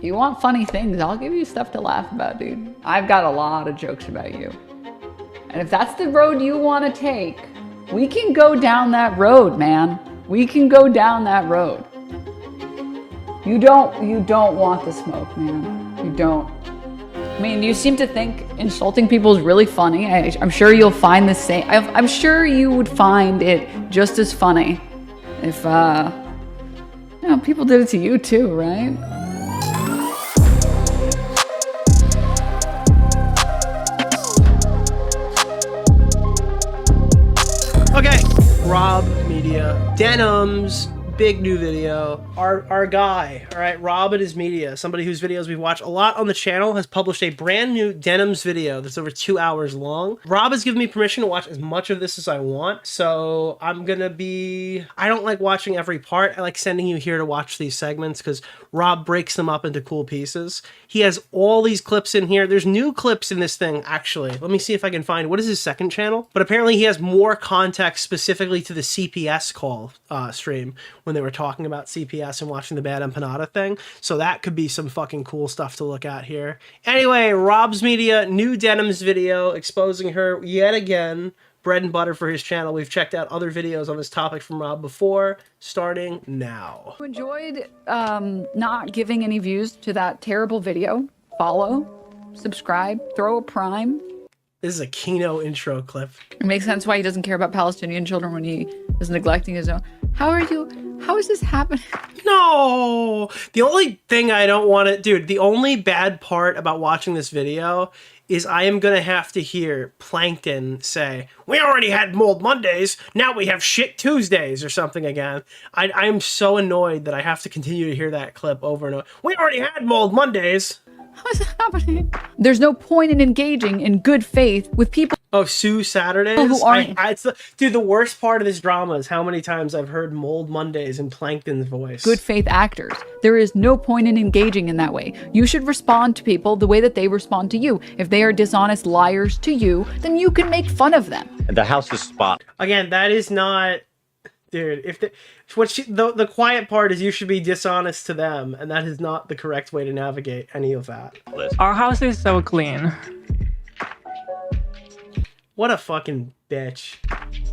You want funny things, I'll give you stuff to laugh about, dude. I've got a lot of jokes about you. And if that's the road you want to take, we can go down that road, man. We can go down that road. You don't want the smoke, man. You don't. I mean, you seem to think insulting people is really funny. I'm sure you'll find the same. I'm sure you would find it just as funny if, you know, people did it to you too, right? Okay, RobsMedia, Denims, big new video. Our guy, all right, Rob and his media, somebody whose videos we've watched a lot on the channel, has published a brand new Denims video that's over 2 hours long. Rob has given me permission to watch as much of this as I want, so I'm gonna be... I don't like watching every part. I like sending you here to watch these segments because Rob breaks them up into cool pieces. He has all these clips in here. There's new clips in this thing, actually. Let me see if I can find... What is his second channel? But apparently he has more context specifically to the CPS call stream when they were talking about CPS and watching the Bad Empanada thing. So that could be some fucking cool stuff to look at here. Anyway, RobsMedia, new Denims video exposing her yet again. Bread and butter for his channel. We've checked out other videos on this topic from Rob before, starting now. If you enjoyed not giving any views to that terrible video, follow, subscribe, throw a prime. This is a Kino intro clip. It makes sense why he doesn't care about Palestinian children when he is neglecting his own. How is this happening? No! The only thing I don't want to... Dude, the only bad part about watching this video is I am going to have to hear Plankton say, "We already had Mold Mondays, now we have Shit Tuesdays," or something again. I am so annoyed that I have to continue to hear that clip over and over. "We already had Mold Mondays." How is that happening? There's no point in engaging in good faith with people. Oh, Sue Saturdays? Who aren't. Dude, the worst part of this drama is how many times I've heard Mold Mondays in Plankton's voice. Good faith actors. There is no point in engaging in that way. You should respond to people the way that they respond to you. If they are dishonest liars to you, then you can make fun of them. And the house is spot. Again, that is not... Dude, if the quiet part is you should be dishonest to them, and that is not the correct way to navigate any of that. Our house is so clean. What a fucking bitch.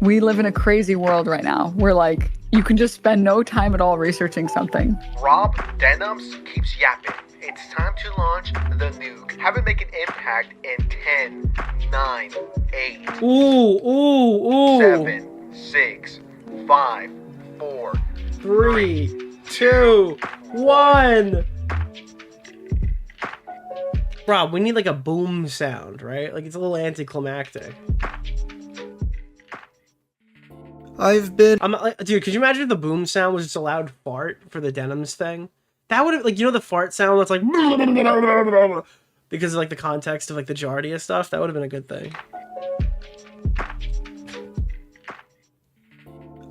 We live in a crazy world right now where, like, you can just spend no time at all researching something. Rob Denims keeps yapping. It's time to launch the nuke. Have it make an impact in 10, 9, 8, Ooh. 7, 6, 5, 4, 3, 2, 1. Rob, we need like a boom sound, right? Like it's a little anticlimactic. Dude, could you imagine if the boom sound was just a loud fart for the Denims thing? That would have, like, you know, the fart sound that's like because of like the context of like the Giardia stuff. That would have been a good thing.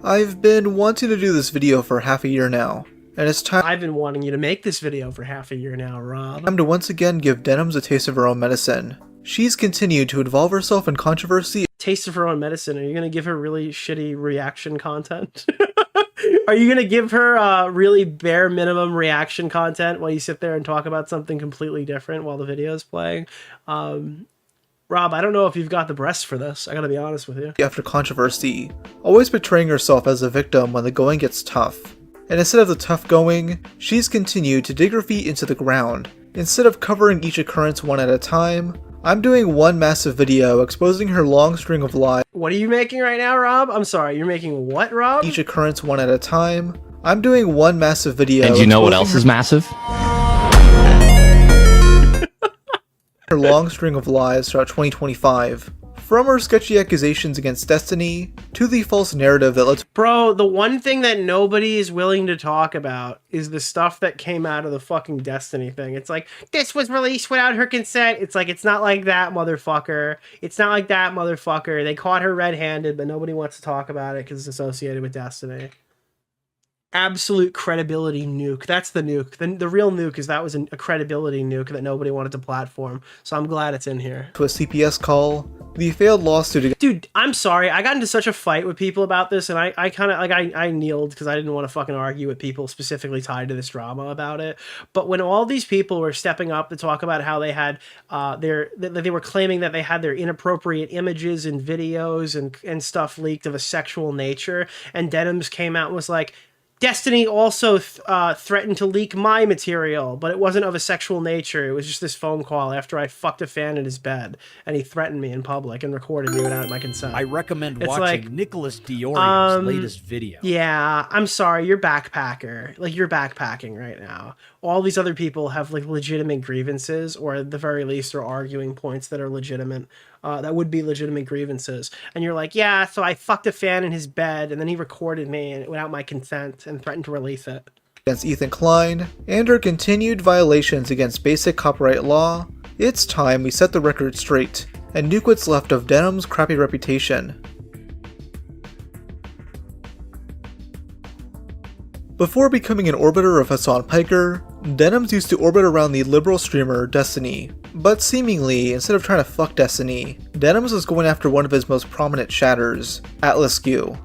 I've been wanting to do this video for half a year now, and it's time I've been wanting you to make this video for half a year now, Rob. to once again give Denims a taste of her own medicine. She's continued to involve herself in controversy. Taste of her own medicine. Are you gonna give her really shitty reaction content? Are you gonna give her really bare minimum reaction content while you sit there and talk about something completely different while the video is playing? Rob, I don't know if you've got the breasts for this. I gotta be honest with you. After controversy, always portraying herself as a victim when the going gets tough. And instead of the tough going, she's continued to dig her feet into the ground. Instead of covering each occurrence one at a time, I'm doing one massive video exposing her long string of lies. What are you making right now, Rob? I'm sorry, you're making what, Rob? Each occurrence one at a time. I'm doing one massive video. And you know what else is massive? Her long string of lies throughout 2025. From her sketchy accusations against Destiny, to the false narrative that lets... Bro, the one thing that nobody is willing to talk about is the stuff that came out of the fucking Destiny thing. It's like, this was released without her consent. It's like, it's not like that, motherfucker. It's not like that, motherfucker. They caught her red-handed, but nobody wants to talk about it because it's associated with Destiny. absolute credibility nuke. That's the nuke. The real nuke is that was a credibility nuke that nobody wanted to platform. So I'm glad it's in here. To a CPS call, the failed lawsuit. Dude, I'm sorry. I got into such a fight with people about this, and I kind of like I kneeled because I didn't want to fucking argue with people specifically tied to this drama about it. But when all these people were stepping up to talk about how they had they were claiming that they had their inappropriate images and videos and stuff leaked of a sexual nature, and Denims came out and was like, Destiny also threatened to leak my material, but it wasn't of a sexual nature. It was just this phone call after I fucked a fan in his bed, and he threatened me in public and recorded me without my consent. I recommend It's watching like, Nicholas DeOrio's latest video. Yeah, I'm sorry, you're backpacker. Like, you're backpacking right now. All these other people have like legitimate grievances, or at the very least are arguing points that are legitimate, that would be legitimate grievances. And you're like, yeah, so I fucked a fan in his bed, and then he recorded me without my consent and threatened to release it. Against Ethan Klein, and her continued violations against basic copyright law, it's time we set the record straight and nuke what's left of Denim's crappy reputation. Before becoming an orbiter of Hasan Piker, Denims used to orbit around the liberal streamer Destiny. But seemingly, instead of trying to fuck Destiny, Denims was going after one of his most prominent chatters, Atlas Q.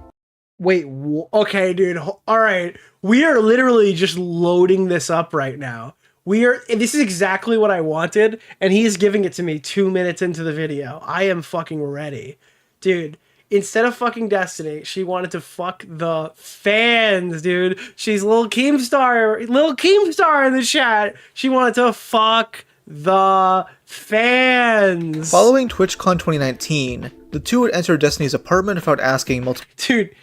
Wait, okay, dude. All right. We are literally just loading this up right now. This is exactly what I wanted, and he is giving it to me 2 minutes into the video. I am fucking ready. Dude, instead of fucking Destiny, she wanted to fuck the fans, dude. She's Lil Keemstar in the chat. She wanted to fuck the fans. Following TwitchCon 2019, the two would enter Destiny's apartment without asking multiple Dude,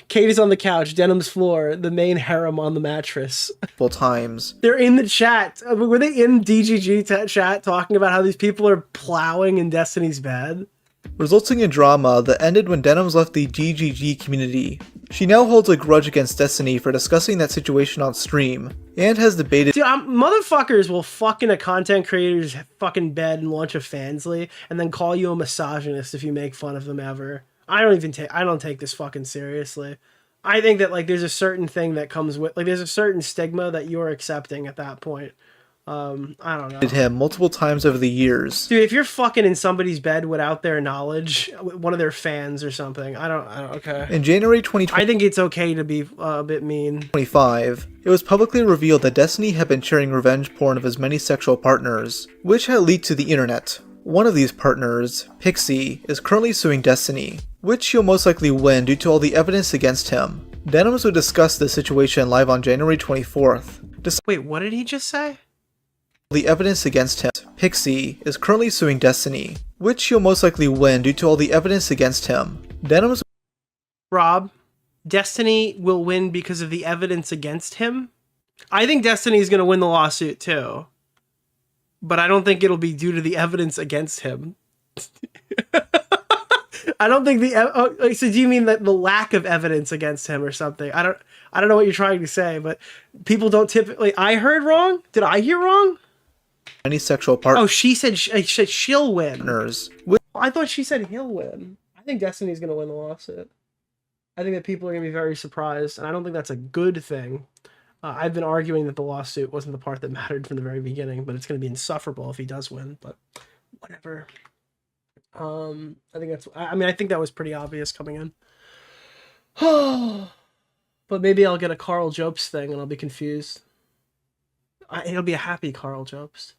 Kate is on the couch, Denim's floor, the main harem on the mattress. times. They're in the chat. Were they in DGG chat talking about how these people are plowing in Destiny's bed? Resulting in drama that ended when Denims left the GGG community. She now holds a grudge against Destiny for discussing that situation on stream, and has debated— Dude, motherfuckers will fuck in a content creator's fucking bed and launch a fansly, and then call you a misogynist if you make fun of them ever. I don't take this fucking seriously. I think that like there's a certain thing that comes with, like, there's a certain stigma that you're accepting at that point. I don't know. him multiple times over the years. Dude, if you're fucking in somebody's bed without their knowledge, one of their fans or something, I don't okay. In January 2025, I think it's okay to be a bit mean. it was publicly revealed that Destiny had been sharing revenge porn of his many sexual partners, which had leaked to the internet. One of these partners, Pixie, is currently suing Destiny, which he'll most likely win due to all the evidence against him. Denims would discuss the situation live on January 24th. Wait, what did he just say? The evidence against him. Pixie is currently suing Destiny, which he'll most likely win due to all the evidence against him. Denims— Rob, Destiny will win because of the evidence against him? I think Destiny's going to win the lawsuit too. But I don't think it'll be due to the evidence against him. I don't think so do you mean that the lack of evidence against him or something? I don't know what you're trying to say, but people don't typically— I heard wrong? Did I hear wrong? Many sexual partners. Oh, she said she'll win. I thought she said he'll win. I think Destiny's going to win the lawsuit. I think that people are going to be very surprised, and I don't think that's a good thing. I've been arguing that the lawsuit wasn't the part that mattered from the very beginning, but it's going to be insufferable if he does win, but whatever. I think that was pretty obvious coming in. But maybe I'll get a Carl Jobst thing and I'll be confused. It'll be a happy Carl Jobst.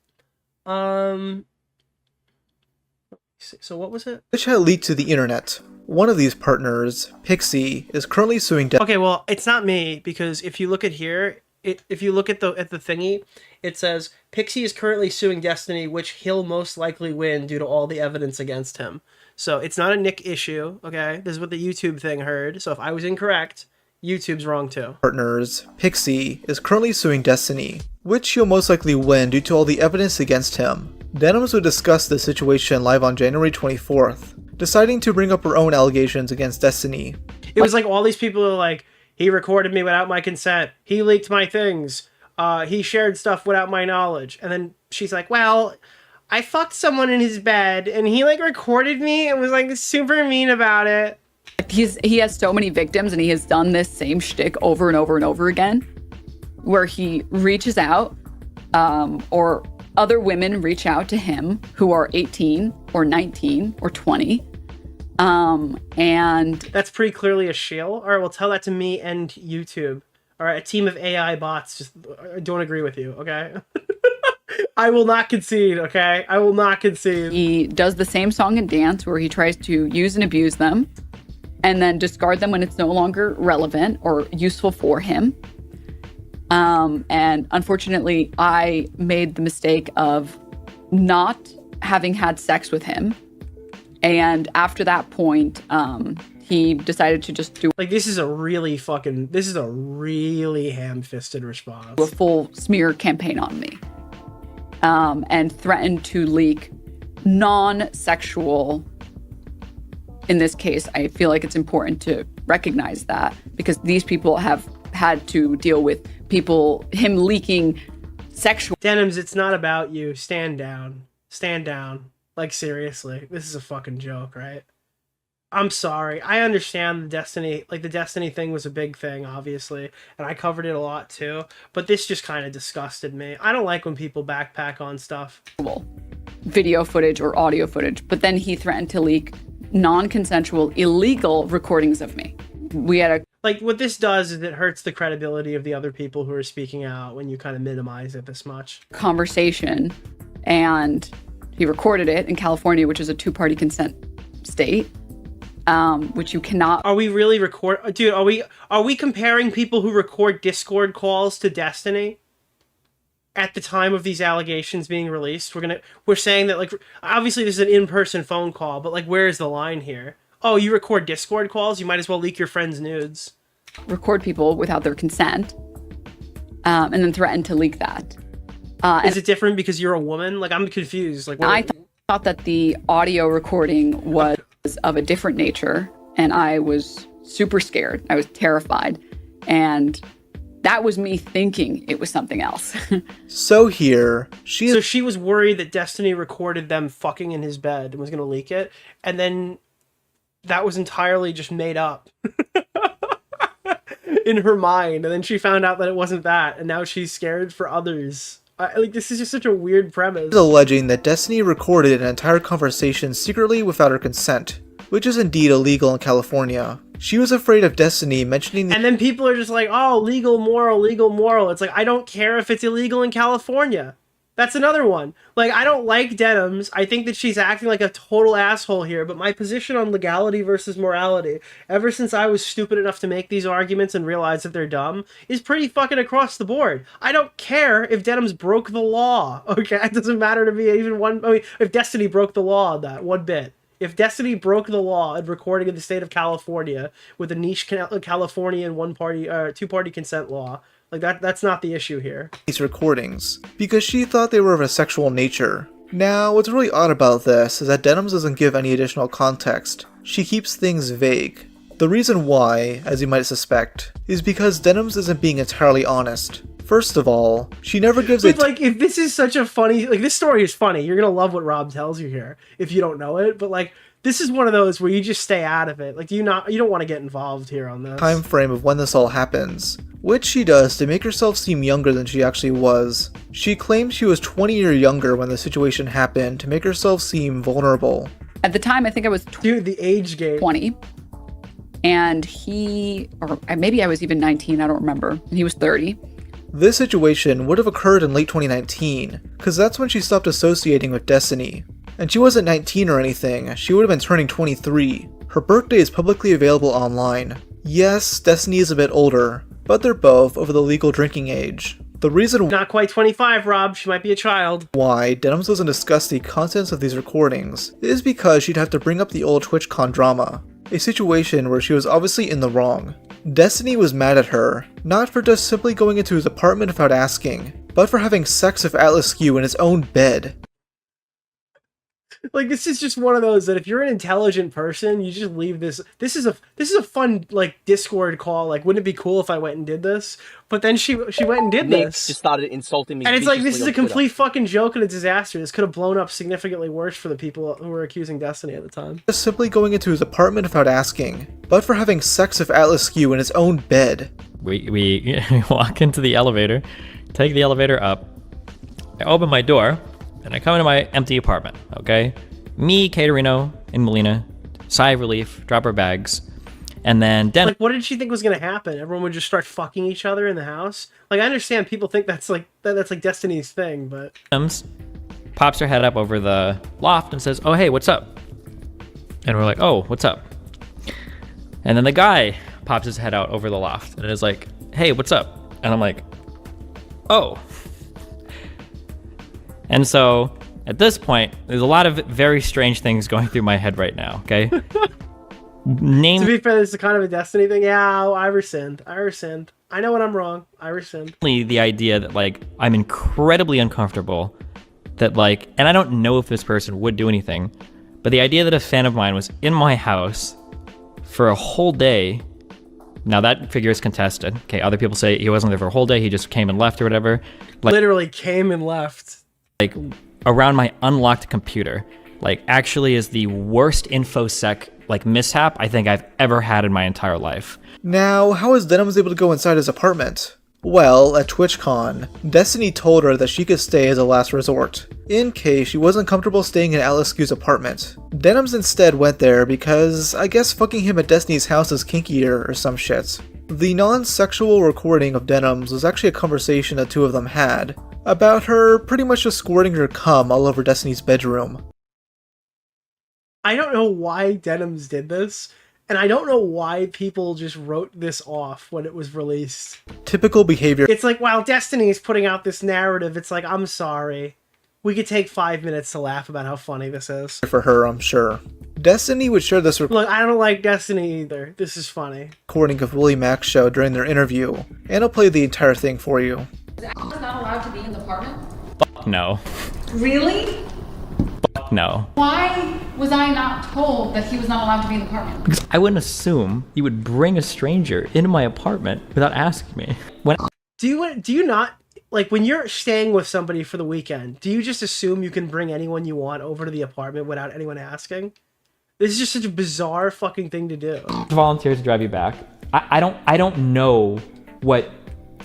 So what was it? Which had leaked to the internet. One of these partners, Pixie, is currently suing Okay, well, it's not me, because if you look at here, if you look at the thingy, it says Pixie is currently suing Destiny, which he'll most likely win due to all the evidence against him. So it's not a Nick issue, okay? This is what the YouTube thing heard. So if I was incorrect, YouTube's wrong too. Partners, Pixie, is currently suing Destiny, which he'll most likely win due to all the evidence against him. Denims would discuss the situation live on January 24th, deciding to bring up her own allegations against Destiny. It was like all these people are like, he recorded me without my consent. He leaked my things. He shared stuff without my knowledge. And then she's like, well, I fucked someone in his bed and he like recorded me and was like super mean about it. He has so many victims, and he has done this same shtick over and over and over again, where he reaches out, or other women reach out to him who are 18 or 19 or 20. And that's pretty clearly a shill. All right, well, tell that to me and YouTube. All right, a team of AI bots just don't agree with you, okay? I will not concede, okay? I will not concede. He does the same song and dance where he tries to use and abuse them and then discard them when it's no longer relevant or useful for him. And unfortunately, I made the mistake of not having had sex with him. And after that point, he decided to just do like, this is a really ham-fisted response. A full smear campaign on me. And threatened to leak non-sexual. In this case, I feel like it's important to recognize that, because these people have had to deal with him leaking sexual. Denims, it's not about you. Stand down. Stand down. Like, seriously, this is a fucking joke, right? I'm sorry. I understand the Destiny thing was a big thing, obviously, and I covered it a lot too, but this just kind of disgusted me. I don't like when people backpack on stuff. Video footage or audio footage, but then he threatened to leak non-consensual, illegal recordings of me. We had a... Like, what this does is it hurts the credibility of the other people who are speaking out when you kind of minimize it this much. Conversation, and he recorded it in California, which is a two-party consent state. Which you cannot. Are we really dude? Are we comparing people who record Discord calls to Destiny? At the time of these allegations being released, we're saying that, like, obviously this is an in-person phone call, but like, where is the line here? Oh, you record Discord calls? You might as well leak your friends' nudes. Record people without their consent, and then threaten to leak that. Is it different because you're a woman? Like, I'm confused. Like, I thought that the audio recording was of a different nature, and I was super scared. I was terrified, and that was me thinking it was something else. So here, she was worried that Destiny recorded them fucking in his bed and was going to leak it, and then that was entirely just made up in her mind, and then she found out that it wasn't that, and now she's scared for others. Like, this is just such a weird premise. Alleging that Destiny recorded an entire conversation secretly without her consent, which is indeed illegal in California. She was afraid of Destiny mentioning and then people are just like, oh, legal, moral. It's like, I don't care if it's illegal in California. That's another one. Like, I don't like Denims. I think that she's acting like a total asshole here, but my position on legality versus morality, ever since I was stupid enough to make these arguments and realize that they're dumb, is pretty fucking across the board. I don't care if Denims broke the law, okay? It doesn't matter to me if Destiny broke the law on that one bit. If Destiny broke the law in recording in the state of California with a niche Californian two-party consent law, like, that's not the issue here. These recordings, because she thought they were of a sexual nature. Now, what's really odd about this is that Denims doesn't give any additional context. She keeps things vague. The reason why, as you might suspect, is because Denims isn't being entirely honest. First of all, she never gives like, if this is such a funny... Like, this story is funny. You're gonna love what Rob tells you here, if you don't know it, but, like, this is one of those where you just stay out of it. Like, you don't want to get involved here on this. Time frame of when this all happens, which she does to make herself seem younger than she actually was. She claims she was 20 years younger when the situation happened to make herself seem vulnerable. At the time, I think I was Dude, the age game. 20. And or maybe I was even 19, I don't remember. And he was 30. This situation would have occurred in late 2019, because that's when she stopped associating with Destiny. And she wasn't 19 or anything, she would have been turning 23. Her birthday is publicly available online. Yes, Destiny is a bit older, but they're both over the legal drinking age. The reason not quite 25, Rob, she might be a child. Why Denims doesn't discuss the contents of these recordings is because she'd have to bring up the old TwitchCon drama, a situation where she was obviously in the wrong. Destiny was mad at her, not for just simply going into his apartment without asking, but for having sex with Atlas Q in his own bed. Like, this is just one of those that if you're an intelligent person, you just leave this. This is a fun, like, Discord call. Like, wouldn't it be cool if I went and did this? But then she went and did Nick this. just started insulting me. And it's like, this is viciously a on Twitter. complete fucking joke and a disaster. This could have blown up significantly worse for the people who were accusing Destiny at the time. Just simply going into his apartment without asking, but for having sex with Atlas Q in his own bed. We walk into the elevator, take the elevator up, I open my door, and I come into my empty apartment, okay? Me, Caterino, and Melina, sigh of relief, drop our bags, and then Like, what did she think was gonna happen? Everyone would just start fucking each other in the house? Like, I understand people think that's like Destiny's thing, but... Denims pops her head up over the loft and says, "Oh, hey, what's up?" And we're like, "Oh, what's up?" And then the guy pops his head out over the loft and is like, "Hey, what's up?" And I'm like, "Oh." And so at this point, there's a lot of very strange things going through my head right now, okay? To be fair, this is kind of a Destiny thing. Yeah, I rescind. I know when I'm wrong. I rescind. The idea that, like, I'm incredibly uncomfortable that, like, and I don't know if this person would do anything, but the idea that a fan of mine was in my house for a whole day. Now that figure is contested. Okay, other people say he wasn't there for a whole day, he just came and left or whatever. Like, Literally came and left. like around my unlocked computer, like, actually is the worst infosec like mishap I think I've ever had in my entire life. Now, how was Denims able to go inside his apartment? Well, at TwitchCon, Destiny told her that she could stay as a last resort, in case she wasn't comfortable staying in Atlas Q's apartment. Denims instead went there because I guess fucking him at Destiny's house is kinkier or some shit. The non-sexual recording of Denims was actually a conversation the two of them had, about her pretty much just squirting her cum all over Destiny's bedroom. I don't know why Denims did this, and I don't know why people just wrote this off when it was released. Typical behavior. It's like, while Destiny is putting out this narrative, it's like, I'm sorry. We could take 5 minutes to laugh about how funny this is. For her, I'm sure. Destiny would share this Look, I don't like Destiny either. This is funny. recording of Willie Mack's show during their interview, and I'll play the entire thing for you. Is Alex not allowed to be in the apartment? No. Really? No. Why was I not told that he was not allowed to be in the apartment? Because I wouldn't assume you would bring a stranger into my apartment without asking me. When Do you not, like, when you're staying with somebody for the weekend, do you just assume you can bring anyone you want over to the apartment without anyone asking? This is just such a bizarre fucking thing to do. volunteers to drive you back, I don't know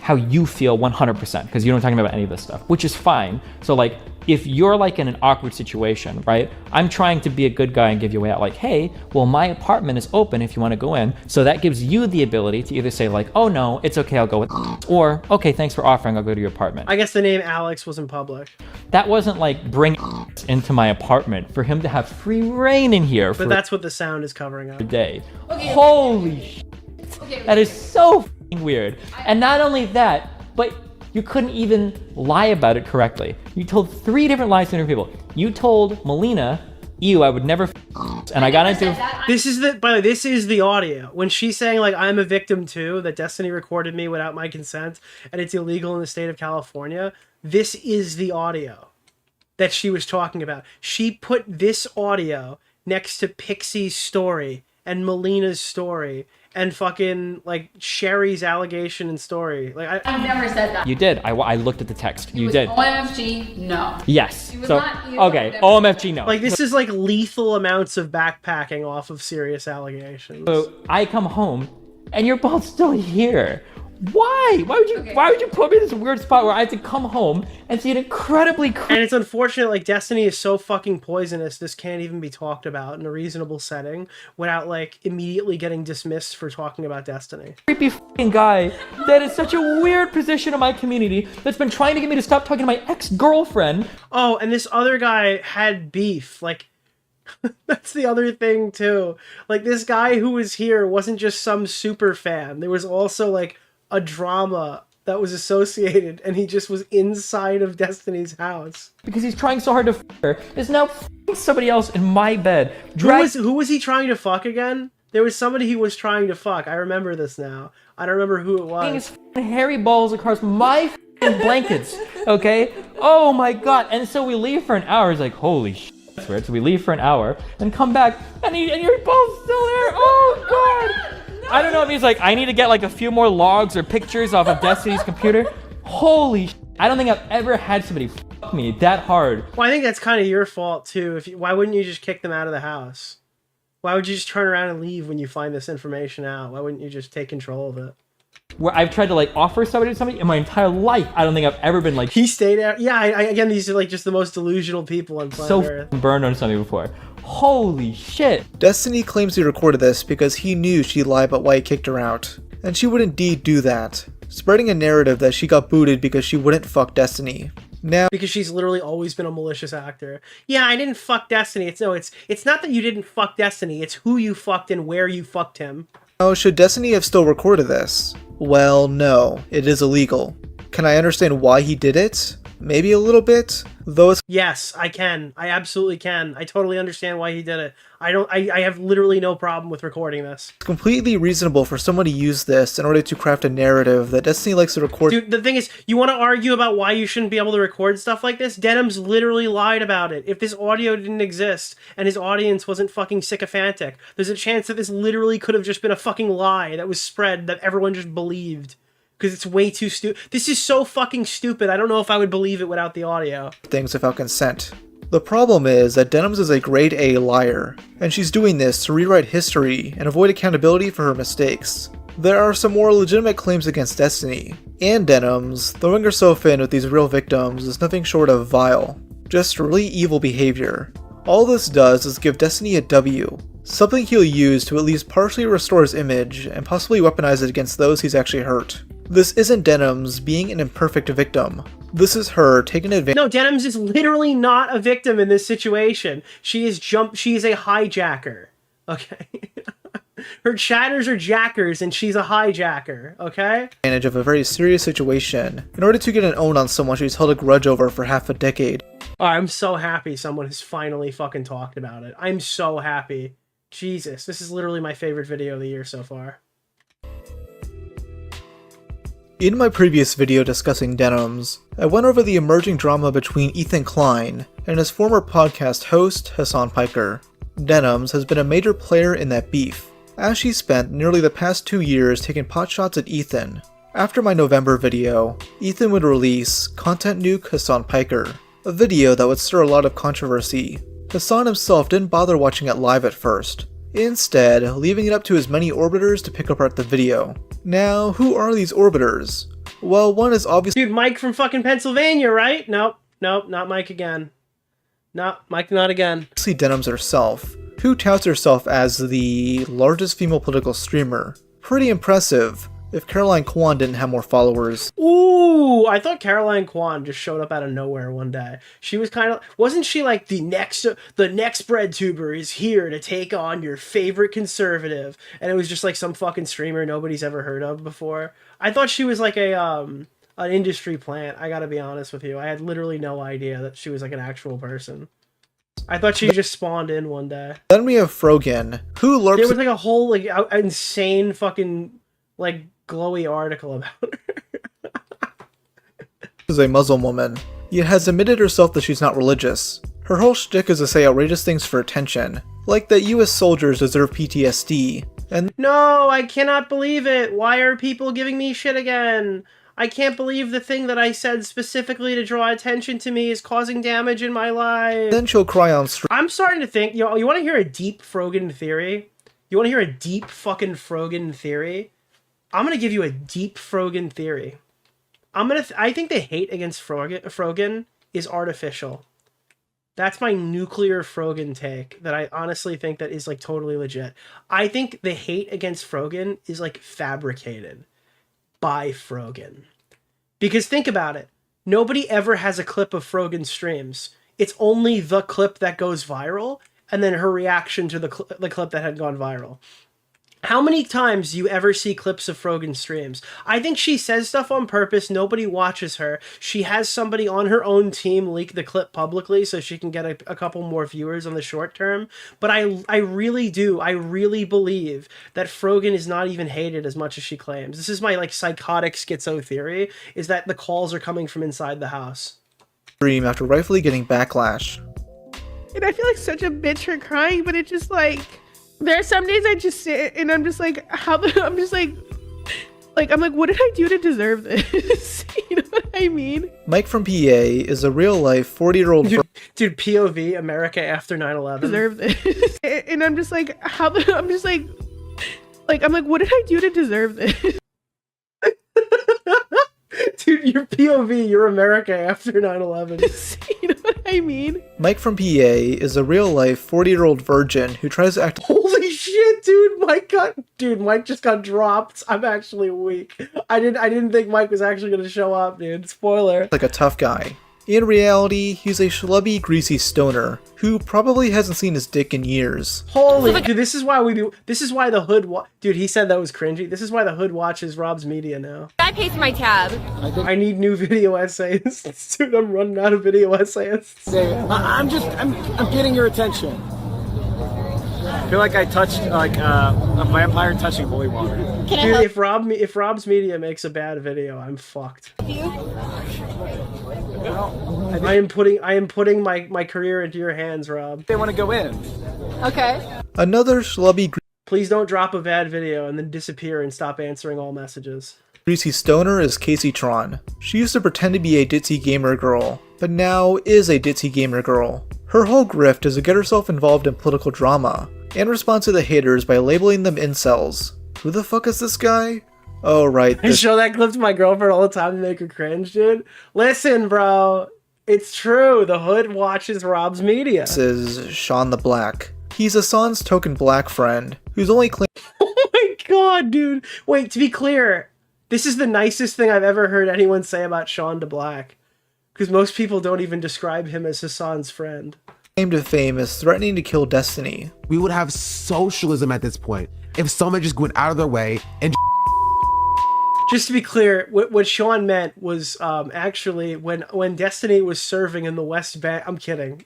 how you feel 100% because you don't talking about any of this stuff, which is fine. So, like, if you're like in an awkward situation, right? I'm trying to be a good guy and give you a way out, like, hey, well, my apartment is open if you want to go in. So that gives you the ability to either say, like, oh no, it's okay, I'll go with, or okay, thanks for offering, I'll go to your apartment. I guess the name Alex was in public. That wasn't like bring into my apartment for him to have free reign in here for But that's what the sound is covering up. a day. Okay, Holy shit. Okay, That is so f***ing weird. And not only that, but you couldn't even lie about it correctly. You told 3 different lies to different people. You told Melina, ew, I would never and I got into... This is the, by the way, this is the audio. When she's saying, like, I'm a victim too, that Destiny recorded me without my consent, and it's illegal in the state of California, this is the audio that she was talking about. She put this audio next to Pixie's story and Melina's story and fucking, like, Sherry's allegation and story. Like, I've never said that. You did. I looked at the text. You did. OMFG, no. Yes. was So, not you, okay, whatever. OMFG, no. like, this is like lethal amounts of backpacking off of serious allegations. So I come home, and you're both still here. Why? Why would you put me in this weird spot where I have to come home and see an incredibly And it's unfortunate, like, Destiny is so fucking poisonous, this can't even be talked about in a reasonable setting without, like, immediately getting dismissed for talking about Destiny. creepy f***ing guy that is such a weird position in my community that's been trying to get me to stop talking to my ex-girlfriend. Oh, and this other guy had beef. Like, that's the other thing, too. Like, this guy who was here wasn't just some super fan. There was also, like, a drama that was associated, and he just was inside of Destiny's house. Because he's trying so hard to f*** her, is now f***ing somebody else in my bed. Who was he trying to fuck again? There was somebody he was trying to fuck. I remember this now. I don't remember who it Dragging was. his f***ing hairy balls across my f***ing blankets, okay? Oh my god. And so we leave for an hour. It's like, holy sh**. So we leave for an hour, then come back, and you're both still there. Oh god! I don't know if he's like, I need to get like a few more logs or pictures off of Destiny's computer. Holy I don't think I've ever had somebody fuck me that hard. Well, I think that's kind of your fault too. Why wouldn't you just kick them out of the house? Why would you just turn around and leave when you find this information out? Why wouldn't you just take control of it? Where I've tried to like offer somebody to somebody in my entire life, I don't think I've ever been like he stayed out. Yeah, again, these are like just the most delusional people on planet so Earth. Burned on something before. Holy shit. Destiny claims he recorded this because he knew she'd lie about why he kicked her out. And she would indeed do that, spreading a narrative that she got booted because she wouldn't fuck Destiny. Now, because she's literally always been a malicious actor. Yeah, I didn't fuck Destiny. It's not that you didn't fuck Destiny. It's who you fucked and where you fucked him. now, should Destiny have still recorded this? Well, no, it is illegal. Can I understand why he did it? Maybe a little bit, though it's Yes, I can. I absolutely can. I totally understand why he did it. I have literally no problem with recording this. completely reasonable for someone to use this in order to craft a narrative that Destiny likes to record. Dude, the thing is, you want to argue about why you shouldn't be able to record stuff like this? Denims literally lied about it. If this audio didn't exist and his audience wasn't fucking sycophantic, there's a chance that this literally could have just been a fucking lie that was spread that everyone just believed. Because it's way too stupid. This is so fucking stupid. I don't know if I would believe it without the audio. Things without consent. The problem is that Denims is a grade A liar, and she's doing this to rewrite history and avoid accountability for her mistakes. There are some more legitimate claims against Destiny, and Denims, throwing herself in with these real victims is nothing short of vile. Just really evil behavior. All this does is give Destiny a W, something he'll use to at least partially restore his image and possibly weaponize it against those he's actually hurt. This isn't Denims being an imperfect victim. This is her taking advantage. No, Denims is literally not a victim in this situation. She is a hijacker. Okay? Her chatters are jackers and she's a hijacker, okay? Advantage of a very serious situation in order to get an own on someone she's held a grudge over for half a decade. Oh, I'm so happy someone has finally fucking talked about it. I'm so happy. Jesus, this is literally my favorite video of the year so far. In my previous video discussing Denims, I went over the emerging drama between Ethan Klein and his former podcast host, Hasan Piker. Denims has been a major player in that beef, as she spent nearly the past 2 years taking potshots at Ethan. After my November video, Ethan would release Content Nuke Hasan Piker, a video that would stir a lot of controversy. Hasan himself didn't bother watching it live at first, instead leaving it up to his many orbiters to pick apart the video. Now, who are these orbiters? Well, one is obviously Dude, Mike from fucking Pennsylvania, right? Nope, not Mike again. Mike, not again. Denims herself, who touts herself as the largest female political streamer. Pretty impressive, if Caroline Kwan didn't have more followers. Ooh, I thought Caroline Kwan just showed up out of nowhere one day. She was kind of, wasn't she like the next bread tuber is here to take on your favorite conservative? And it was just like some fucking streamer nobody's ever heard of before. I thought she was like an industry plant. I gotta be honest with you. I had literally no idea that she was like an actual person. I thought she just spawned in one day. Then we have Frogan, who There LARPs was like a whole like insane fucking like glowy article about her. is a Muslim woman, yet has admitted herself that she's not religious. Her whole shtick is to say outrageous things for attention, like that US soldiers deserve PTSD, and No, I cannot believe it. Why are people giving me shit again? I can't believe the thing that I said specifically to draw attention to me is causing damage in my life. then she'll cry on stream. I'm starting to think, you want to hear a deep Frogan theory? You want to hear a deep fucking Frogan theory? I'm going to give you a deep Frogan theory. I think the hate against Frogan is artificial. That's my nuclear Frogan take that I honestly think that is like totally legit. I think the hate against Frogan is like fabricated by Frogan. Because think about it. Nobody ever has a clip of Frogan streams. It's only the clip that goes viral and then her reaction to the clip that had gone viral. How many times do you ever see clips of Frogan streams? I think she says stuff on purpose. Nobody watches her. She has somebody on her own team leak the clip publicly so she can get a couple more viewers on the short term. But I really do. I really believe that Frogan is not even hated as much as she claims. This is my like psychotic schizo theory, is that the calls are coming from inside the house. After rightfully getting backlash. And I feel like such a bitch for crying, but it's just like, there are some days I just sit and I'm just like, I'm just like, I'm like, what did I do to deserve this? You know what I mean? Mike from PA is a real-life 40-year-old Dude, POV, America after 9/11. Deserve this. And I'm just like, I'm just like, I'm like, what did I do to deserve this? Dude, your POV, you're America after 9/11. You know what I mean? Mike from PA is a real-life 40-year-old virgin who tries to act Holy shit, dude! Mike just got dropped. I'm actually weak. I didn't think Mike was actually gonna show up, dude. Spoiler. like a tough guy. In reality, he's a schlubby, greasy stoner who probably hasn't seen his dick in years. Holy dude, this is why the hood dude, he said that was cringy. This is why the hood watches Rob's Media now. I paid for my tab. I need new video essayists. Dude, I'm running out of video essayists. I'm getting your attention. I feel like I touched like a vampire touching holy water. Dude, if Rob's Media makes a bad video, I'm fucked. I am putting my career into your hands, Rob. They want to go in. Okay. Another schlubby, Please don't drop a bad video and then disappear and stop answering all messages. greasy stoner is Casey Tron. She used to pretend to be a ditzy gamer girl, but now is a ditzy gamer girl. Her whole grift is to get herself involved in political drama, and respond to the haters by labeling them incels. Who the fuck is this guy? Oh right, I show that clip to my girlfriend all the time to make her cringe, dude. Listen, bro. It's true. The hood watches Rob's Media. This is Sean the Black. He's Hasan's token black friend, who's only claimed Oh my god, dude. Wait, to be clear, this is the nicest thing I've ever heard anyone say about Sean the Black. Because most people don't even describe him as Hasan's friend. to fame as threatening to kill Destiny. We would have socialism at this point if someone just went out of their way and Just to be clear, what Sean meant was actually when Destiny was serving in the West Bank. I'm kidding.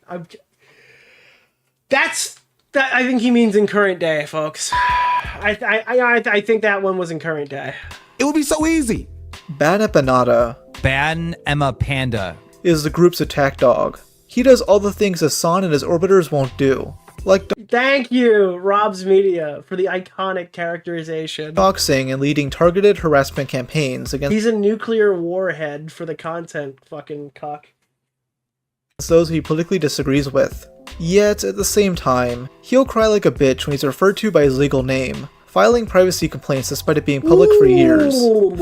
I think he means in current day, folks. I think that one was in current day. It would be so easy. Ban Empanada Ban Emma Panda is the group's attack dog. He does all the things Hasan and his orbiters won't do. Like Thank you, Rob's Media, for the iconic characterization. doxing and leading targeted harassment campaigns against He's a nuclear warhead for the content, fucking cock. those he politically disagrees with. Yet, at the same time, he'll cry like a bitch when he's referred to by his legal name, filing privacy complaints despite it being public for years.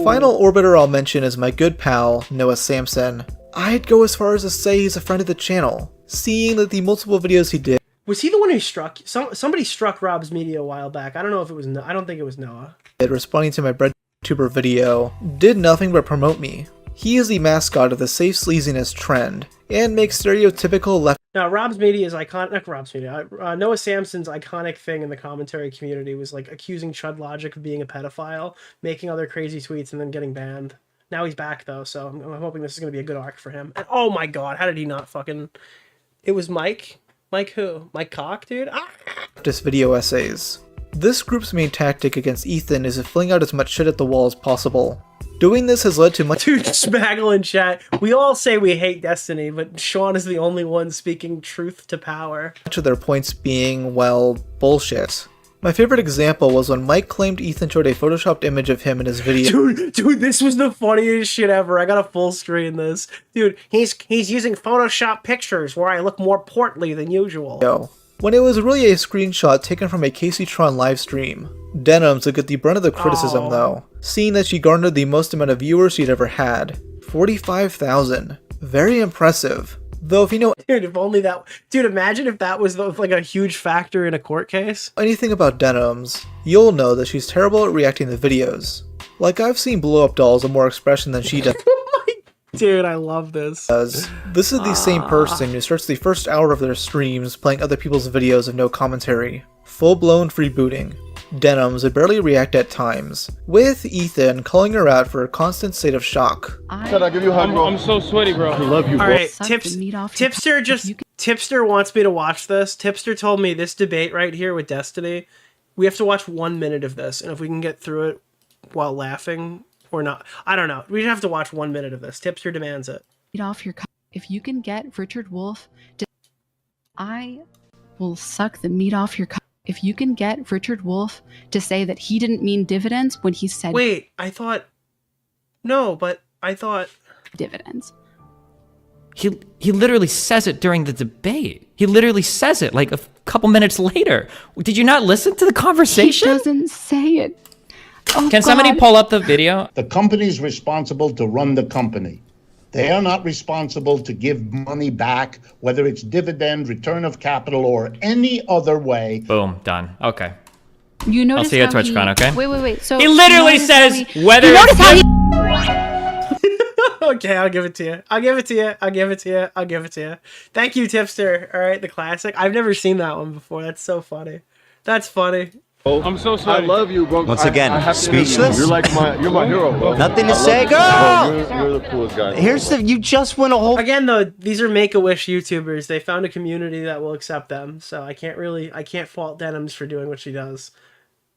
Final orbiter I'll mention is my good pal, Noah Samson. I'd go as far as to say he's a friend of the channel, seeing that the multiple videos he did. Was he the one who struck? Somebody struck Rob's Media a while back. I don't know if it was. I don't think it was Noah. Responding to my BreadTuber video, did nothing but promote me. He is the mascot of the safe sleaziness trend, and makes stereotypical left. Now, Rob's Media is iconic. Not Rob's Media. Noah Samson's iconic thing in the commentary community was like accusing Chud Logic of being a pedophile, making other crazy tweets, and then getting banned. Now he's back though, so I'm hoping this is going to be a good arc for him. And oh my god, how did he not fucking? It was Mike. Mike who? Mike Cock, dude? Ah! This video essays. This group's main tactic against Ethan is to fling out as much shit at the wall as possible. Doing this has led to much— Dude, Smaggle in chat. We all say we hate Destiny, but Sean is the only one speaking truth to power. much of their points being, well, bullshit. My favorite example was when Mike claimed Ethan showed a photoshopped image of him in his video. Dude, this was the funniest shit ever. I gotta full screen this. Dude, he's using Photoshop pictures where I look more portly than usual. When it was really a screenshot taken from a Casey Tron livestream. Denims would get the brunt of the criticism though, seeing that she garnered the most amount of viewers she'd ever had. 45,000. Very impressive. Though if you know— Dude, if only that— Dude, imagine if that was like a huge factor in a court case. anything about Denims, you'll know that she's terrible at reacting to videos. Like, I've seen blow up dolls with more expression than she does. Dude, I love this. This is the same person who starts the first hour of their streams playing other people's videos of no commentary. Full-blown freebooting. Denims would barely react at times, with Ethan calling her out for a constant state of shock. Can I give you a hug, bro? I'm so sweaty, bro. I love you, bro. Alright, Tipster wants me to watch this. Tipster told me this debate right here with Destiny, we have to watch 1 minute of this, and if we can get through it while laughing or not, I don't know. We have to watch 1 minute of this. Tipster demands it. Off your if you can get Richard Wolff I will suck the meat off your cup. If you can get Richard Wolff to say that he didn't mean dividends when he said... Wait, I thought... No, but I thought... Dividends. He literally says it during the debate. He literally says it like a couple minutes later. Did you not listen to the conversation? He doesn't say it. Oh, Can somebody pull up the video? The company is responsible to run the company. They are not responsible to give money back, whether it's dividend, return of capital, or any other way. Boom, done. Okay. You notice I'll see you at how TwitchCon, okay? Wait. So he literally says whether. You notice how he... Okay, I'll give it to you. I'll give it to you. I'll give it to you. I'll give it to you. Thank you, Tipster. All right, the classic. I've never seen that one before. That's so funny. That's funny. I'm so sorry. I love you, bro. Once again, speechless. You're like you're my hero, bro. Nothing to say, girl. You're the coolest guy. You just win a whole. Again, though, these are Make-A-Wish YouTubers. They found a community that will accept them. So I can't fault Denims for doing what she does,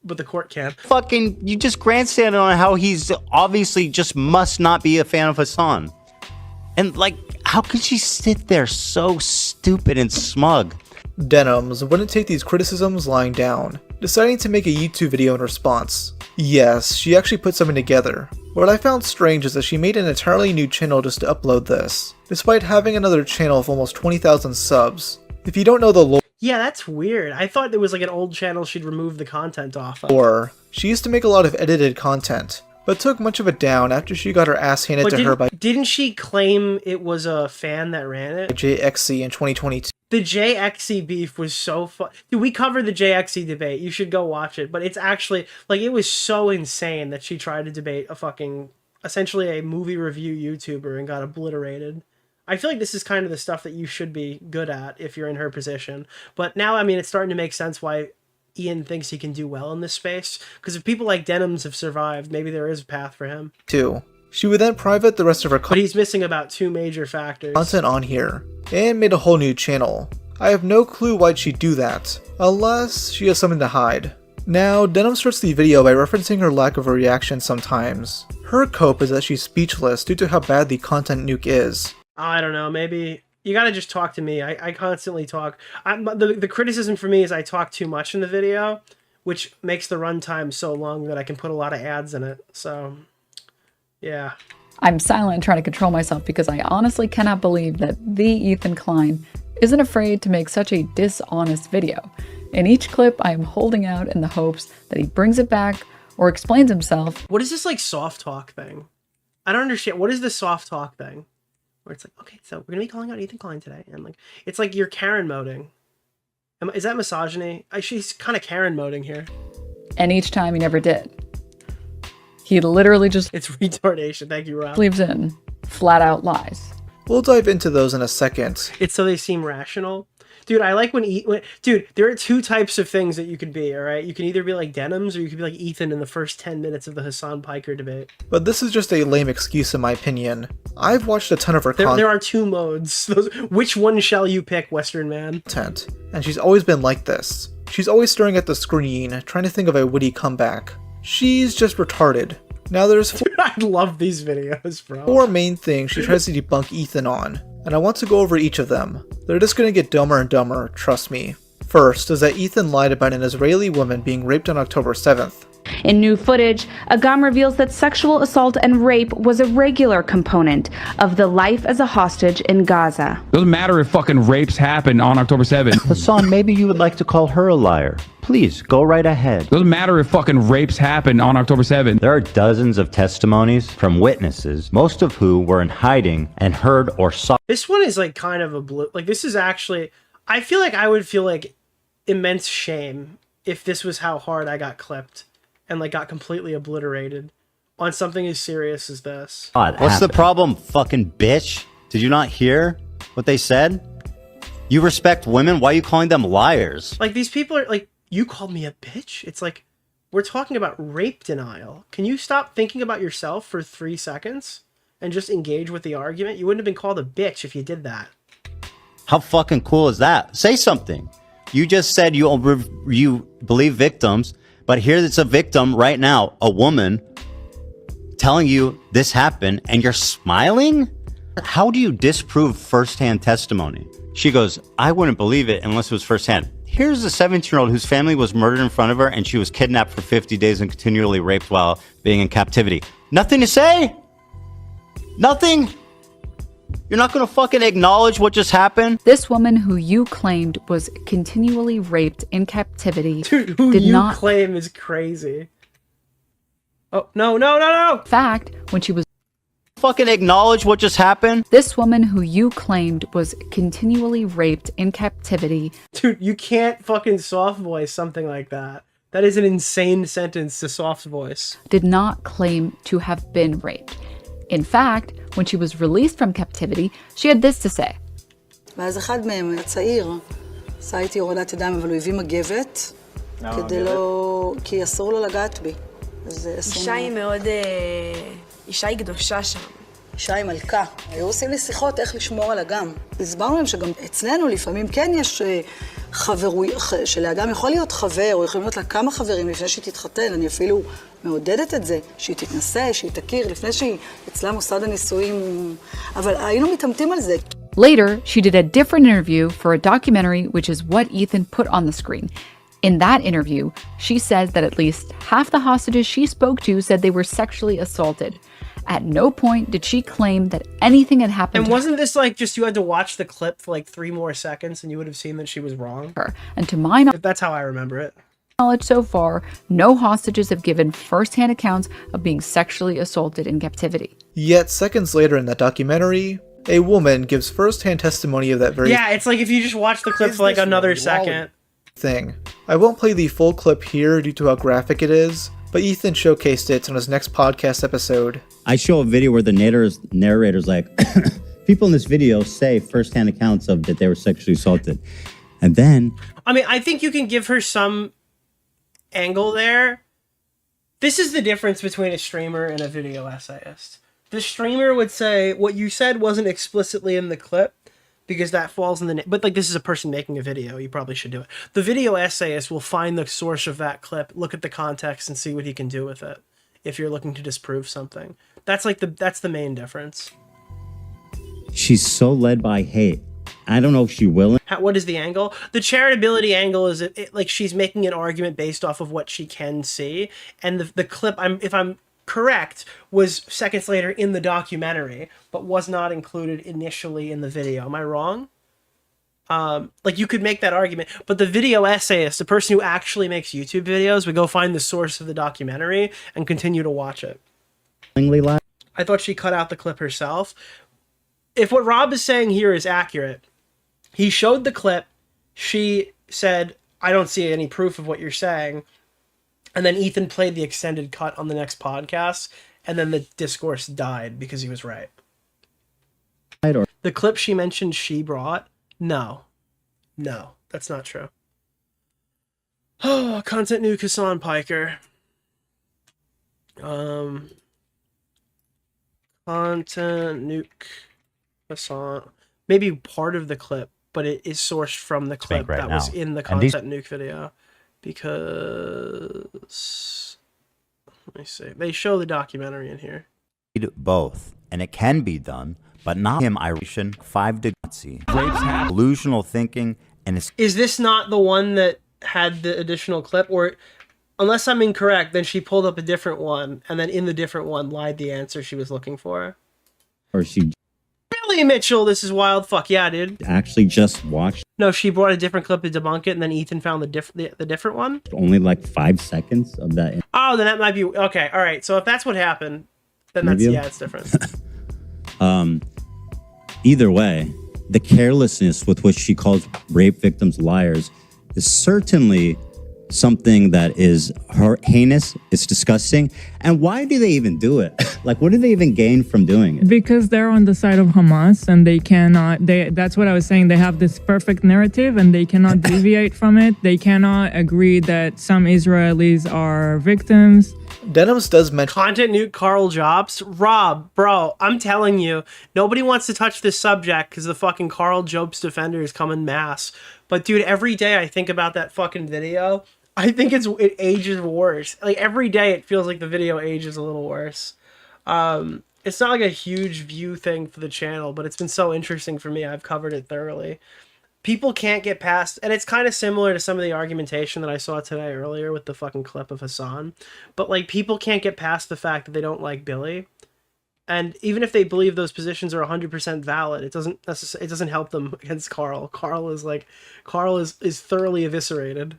but the court can. Fucking, you just grandstanded on how he's obviously just must not be a fan of Hasan, and like, how could she sit there so stupid and smug? Denims wouldn't take these criticisms lying down, deciding to make a YouTube video in response. Yes, she actually put something together. What I found strange is that she made an entirely new channel just to upload this, despite having another channel of almost 20,000 subs. If you don't know the lore, Yeah, that's weird. I thought it was like an old channel she'd remove the content off of. or she used to make a lot of edited content, but took much of it down after she got her ass handed to her by Didn't she claim it was a fan that ran it? JXC in 2022. The JXC beef was so fun. Dude, we covered the JXC debate. You should go watch it. But it's actually, like, it was so insane that she tried to debate a fucking, essentially a movie review YouTuber and got obliterated. I feel like this is kind of the stuff that you should be good at if you're in her position. But now, I mean, it's starting to make sense why Ian thinks he can do well in this space. Because if people like Denims have survived, maybe there is a path for him. She would then private the rest of her But he's missing about two major factors. content on here, and made a whole new channel. I have no clue why'd she do that, unless she has something to hide. Now, Denim starts the video by referencing her lack of a reaction sometimes. Her cope is that she's speechless due to how bad the content nuke is. I don't know, maybe you gotta just talk to me. I constantly talk. The criticism for me is I talk too much in the video, which makes the runtime so long that I can put a lot of ads in it. So, yeah. I'm silent trying to control myself because I honestly cannot believe that the Ethan Klein isn't afraid to make such a dishonest video. In each clip, I am holding out in the hopes that he brings it back or explains himself. What is this like soft talk thing? I don't understand. What is the soft talk thing? Where it's like, okay, so we're gonna be calling out Ethan Klein today, and like, it's like you're Karen moding. Is that misogyny? She's kind of Karen moding here. And each time he never did. He literally just... It's retardation. Thank you, Rob. Leaves in flat out lies. We'll dive into those in a second. It's so they seem rational. Dude, I like when dude, there are two types of things that you could be, all right? You can either be like Denims or you could be like Ethan in the first 10 minutes of the Hasan Piker debate. But this is just a lame excuse in my opinion. I've watched a ton of her content. There are two modes. Which one shall you pick, Western man? And she's always been like this. She's always staring at the screen, trying to think of a witty comeback. She's just retarded. Now there's Dude, I love these videos, bro. 4 main things she tries to debunk Ethan on, and I want to go over each of them. They're just gonna get dumber and dumber, trust me. First is that Ethan lied about an Israeli woman being raped on October 7th. In new footage, Agam reveals that sexual assault and rape was a regular component of the life as a hostage in Gaza. Doesn't matter if fucking rapes happen on October 7th. Hasan, maybe you would like to call her a liar. Please, go right ahead. Doesn't matter if fucking rapes happen on October 7th. There are dozens of testimonies from witnesses, most of who were in hiding and heard or saw. This one is like kind of a blue. Like this is actually, I feel like I would feel like immense shame if this was how hard I got clipped and like got completely obliterated on something as serious as this. What's the problem, fucking bitch? Did you not hear what they said? You respect women? Why are you calling them liars? Like these people are like, you called me a bitch? It's like, we're talking about rape denial. Can you stop thinking about yourself for 3 seconds and just engage with the argument? You wouldn't have been called a bitch if you did that. How fucking cool is that? Say something. You just said you believe victims, but here it's a victim right now, a woman telling you this happened and you're smiling? How do you disprove firsthand testimony? She goes, I wouldn't believe it unless it was firsthand. Here's a 17-year-old whose family was murdered in front of her and she was kidnapped for 50 days and continually raped while being in captivity. Nothing to say? Nothing? You're not gonna fucking acknowledge what just happened? This woman who you claimed was continually raped in captivity Dude, who did you not claim is crazy. Oh, no. fact, when she was Fucking acknowledge what just happened? this woman who you claimed was continually raped in captivity. Dude, you can't fucking soft voice something like that. That is an insane sentence to soft voice. Did not claim to have been raped. In fact, when she was released from captivity, she had this to say. ואז אחד מהם, הצעיר, עשה איתי הורדת ידיים, אבל הוא הביא מגבת, כדי לא... כי אסור לו לגעת בי. אישה היא מאוד... אישה היא קדושה שם. אישה היא מלכה. היו עושים לי שיחות איך לשמור על אגם. הסברנו להם שגם אצלנו לפעמים כן יש שלאדם יכול להיות חבר, או יכולים להיות לה כמה חברים לפני שהיא תתחתן. אני אפילו מעודדת את זה, שהיא תתנסה, שהיא תכיר, לפני שהיא אצלה מוסד הנישואים. אבל היינו מתאמתים על זה. Later, she did a different interview for a documentary, which is what Ethan put on the screen. In that interview, she says that at least half the hostages she spoke to said they were sexually assaulted. At no point did she claim that anything had happened And to wasn't this like just you had to watch the clip for like 3 more seconds and you would have seen that she was wrong? her. And to my That's how I remember it. knowledge so far, no hostages have given first-hand accounts of being sexually assaulted in captivity. Yet seconds later in that documentary, a woman gives first-hand testimony of that very Yeah, it's like if you just watch the clip for like another second. thing. I won't play the full clip here due to how graphic it is, but Ethan showcased it on his next podcast episode. I show a video where the narrator's like, people in this video say firsthand accounts of that they were sexually assaulted. And then... I mean, I think you can give her some angle there. This is the difference between a streamer and a video essayist. The streamer would say, what you said wasn't explicitly in the clip, because that falls in the... But, like, this is a person making a video. You probably should do it. The video essayist will find the source of that clip, look at the context, and see what he can do with it, if you're looking to disprove something. That's, like, that's the main difference. She's so led by hate. I don't know if she will. What is the angle? The charitability angle is, like, she's making an argument based off of what she can see. And the clip, if I'm correct, was seconds later in the documentary, but was not included initially in the video. Am I wrong? Like, you could make that argument, but the video essayist, the person who actually makes YouTube videos, would go find the source of the documentary and continue to watch it. I thought she cut out the clip herself. If what Rob is saying here is accurate, he showed the clip, she said, I don't see any proof of what you're saying, and then Ethan played the extended cut on the next podcast, and then the discourse died because he was right. The clip she mentioned she brought? No, that's not true. Oh, content Nuke Hasan Piker. Content Nuke Hasan. Maybe part of the clip, but it is sourced from the clip right that was now. in the And these- content Nuke video. Because... Let me see. They show the documentary in here. Both, and it can be done, but not him. Iration 5 degree delusional thinking, and it's Is this not the one that had the additional clip? Or, unless I'm incorrect, then she pulled up a different one, and then in the different one lied the answer she was looking for. Or she Billy Mitchell, this is wild. Fuck yeah, dude. actually just watched No, she brought a different clip to debunk it, and then Ethan found the different one. only like 5 seconds of that. Oh, then that might be okay. All right, so if that's what happened, then that's Interview? yeah, it's different. Either way, the carelessness with which she calls rape victims liars is certainly something that is heinous. It's disgusting. And why do they even do it? Like, what do they even gain from doing it? Because they're on the side of Hamas and they cannot, that's what I was saying. They have this perfect narrative and they cannot deviate from it. They cannot agree that some Israelis are victims. Denims does mention Content Nuke Carl Jobs. Rob, bro, I'm telling you, nobody wants to touch this subject because the fucking Carl Jobs defenders come in mass. But dude, every day I think about that fucking video, I think it ages worse. Like every day it feels like the video ages a little worse. it's not like a huge view thing for the channel, but it's been so interesting for me. I've covered it thoroughly. People can't get past, and it's kind of similar to some of the argumentation that I saw today earlier with the fucking clip of Hasan, but like people can't get past the fact that they don't like Billy. And even if they believe those positions are 100% valid, it doesn't help them against Carl. Carl is thoroughly eviscerated.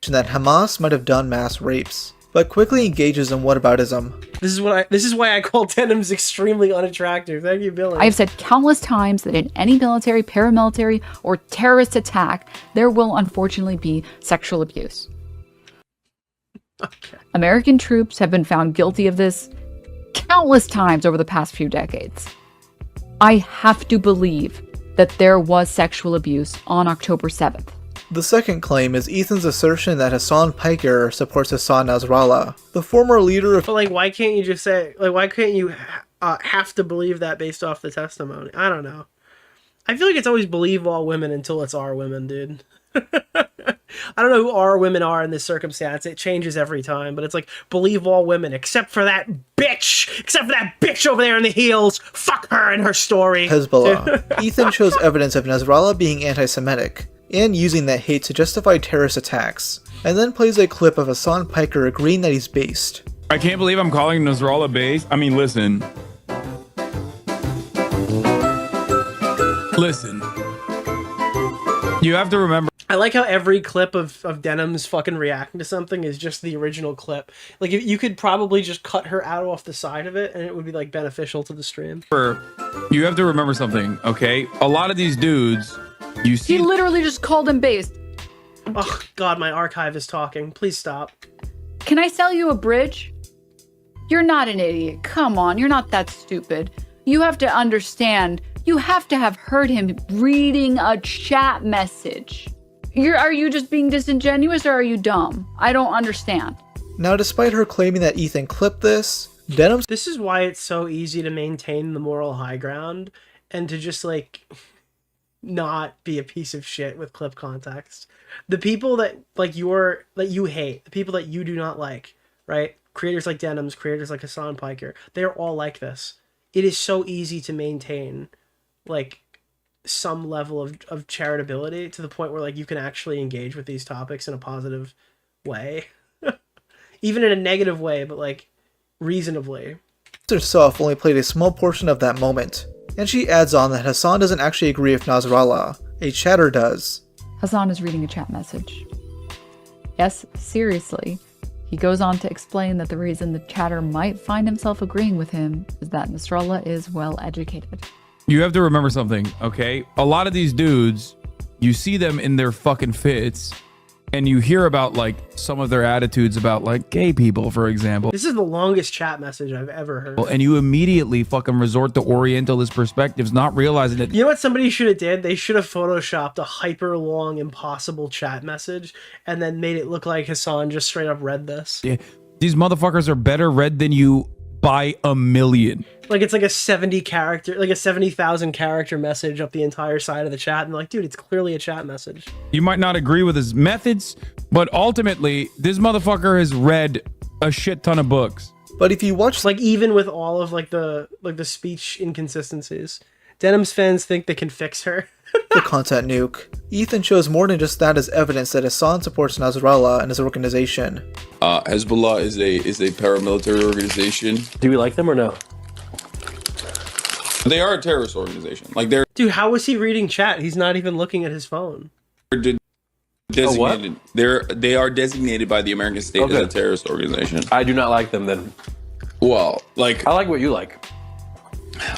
That Hamas might have done mass rapes, but quickly engages in whataboutism. This is why I call Denims extremely unattractive. Thank you, Billy. I have said countless times that in any military, paramilitary, or terrorist attack, there will unfortunately be sexual abuse. Okay. American troops have been found guilty of this countless times over the past few decades. I have to believe that there was sexual abuse on October 7th. The second claim is Ethan's assertion that Hasan Piker supports Hassan Nasrallah, the former leader of— But like, why can't you just say, like, why can't you have to believe that based off the testimony? I don't know. I feel like it's always believe all women until it's our women, dude. I don't know who our women are in this circumstance. It changes every time, but it's like, believe all women, except for that bitch over there in the heels. Fuck her and her story. Hezbollah. Ethan shows evidence of Nasrallah being anti-Semitic, and using that hate to justify terrorist attacks, and then plays a clip of Hasan Piker agreeing that he's based. I can't believe I'm calling Nasrallah based. I mean, listen. You have to remember. I like how every clip of Denims fucking reacting to something is just the original clip. Like, you could probably just cut her out off the side of it, and it would be, like, beneficial to the stream. You have to remember something, okay? A lot of these dudes, you see— He literally just called him based. Oh, God, my archive is talking. Please stop. Can I sell you a bridge? You're not an idiot. Come on, you're not that stupid. You have to understand. You have to have heard him reading a chat message. Are you just being disingenuous or are you dumb? I don't understand. Now, despite her claiming that Ethan clipped this, Denims— This is why it's so easy to maintain the moral high ground and to just, like, not be a piece of shit with clip context. The people that, like, you hate, the people that you do not like, right? Creators like Denims, creators like Hasan Piker, they're all like this. It is so easy to maintain, like, some level of charitability to the point where, like, you can actually engage with these topics in a positive way. Even in a negative way, but, like, reasonably. herself only played a small portion of that moment, and she adds on that Hasan doesn't actually agree with Nasrallah, a chatter does. Hasan is reading a chat message. Yes, seriously. He goes on to explain that the reason the chatter might find himself agreeing with him is that Nasrallah is well educated. You have to remember something, okay? A lot of these dudes, you see them in their fucking fits, and you hear about, like, some of their attitudes about, like, gay people, for example. This is the longest chat message I've ever heard. And you immediately fucking resort to Orientalist perspectives, not realizing that— You know what somebody should have did? They should have photoshopped a hyper long, impossible chat message and then made it look like Hasan just straight up read this. Yeah, these motherfuckers are better read than you by a million. Like, it's like a 70,000 character message up the entire side of the chat. And like, dude, it's clearly a chat message. You might not agree with his methods, but ultimately, this motherfucker has read a shit ton of books. But if you watch, like, even with all of the speech inconsistencies, Denims fans think they can fix her. The content nuke, Ethan shows more than just that as evidence that Hasan supports Nasrallah and his organization. Hezbollah is a paramilitary organization. Do we like them or no? They are a terrorist organization. Like, they're— Dude, how was he reading chat? He's not even looking at his phone. Designated. They are designated by the American state as a terrorist organization. I do not like them then. Well, like, I like what you like.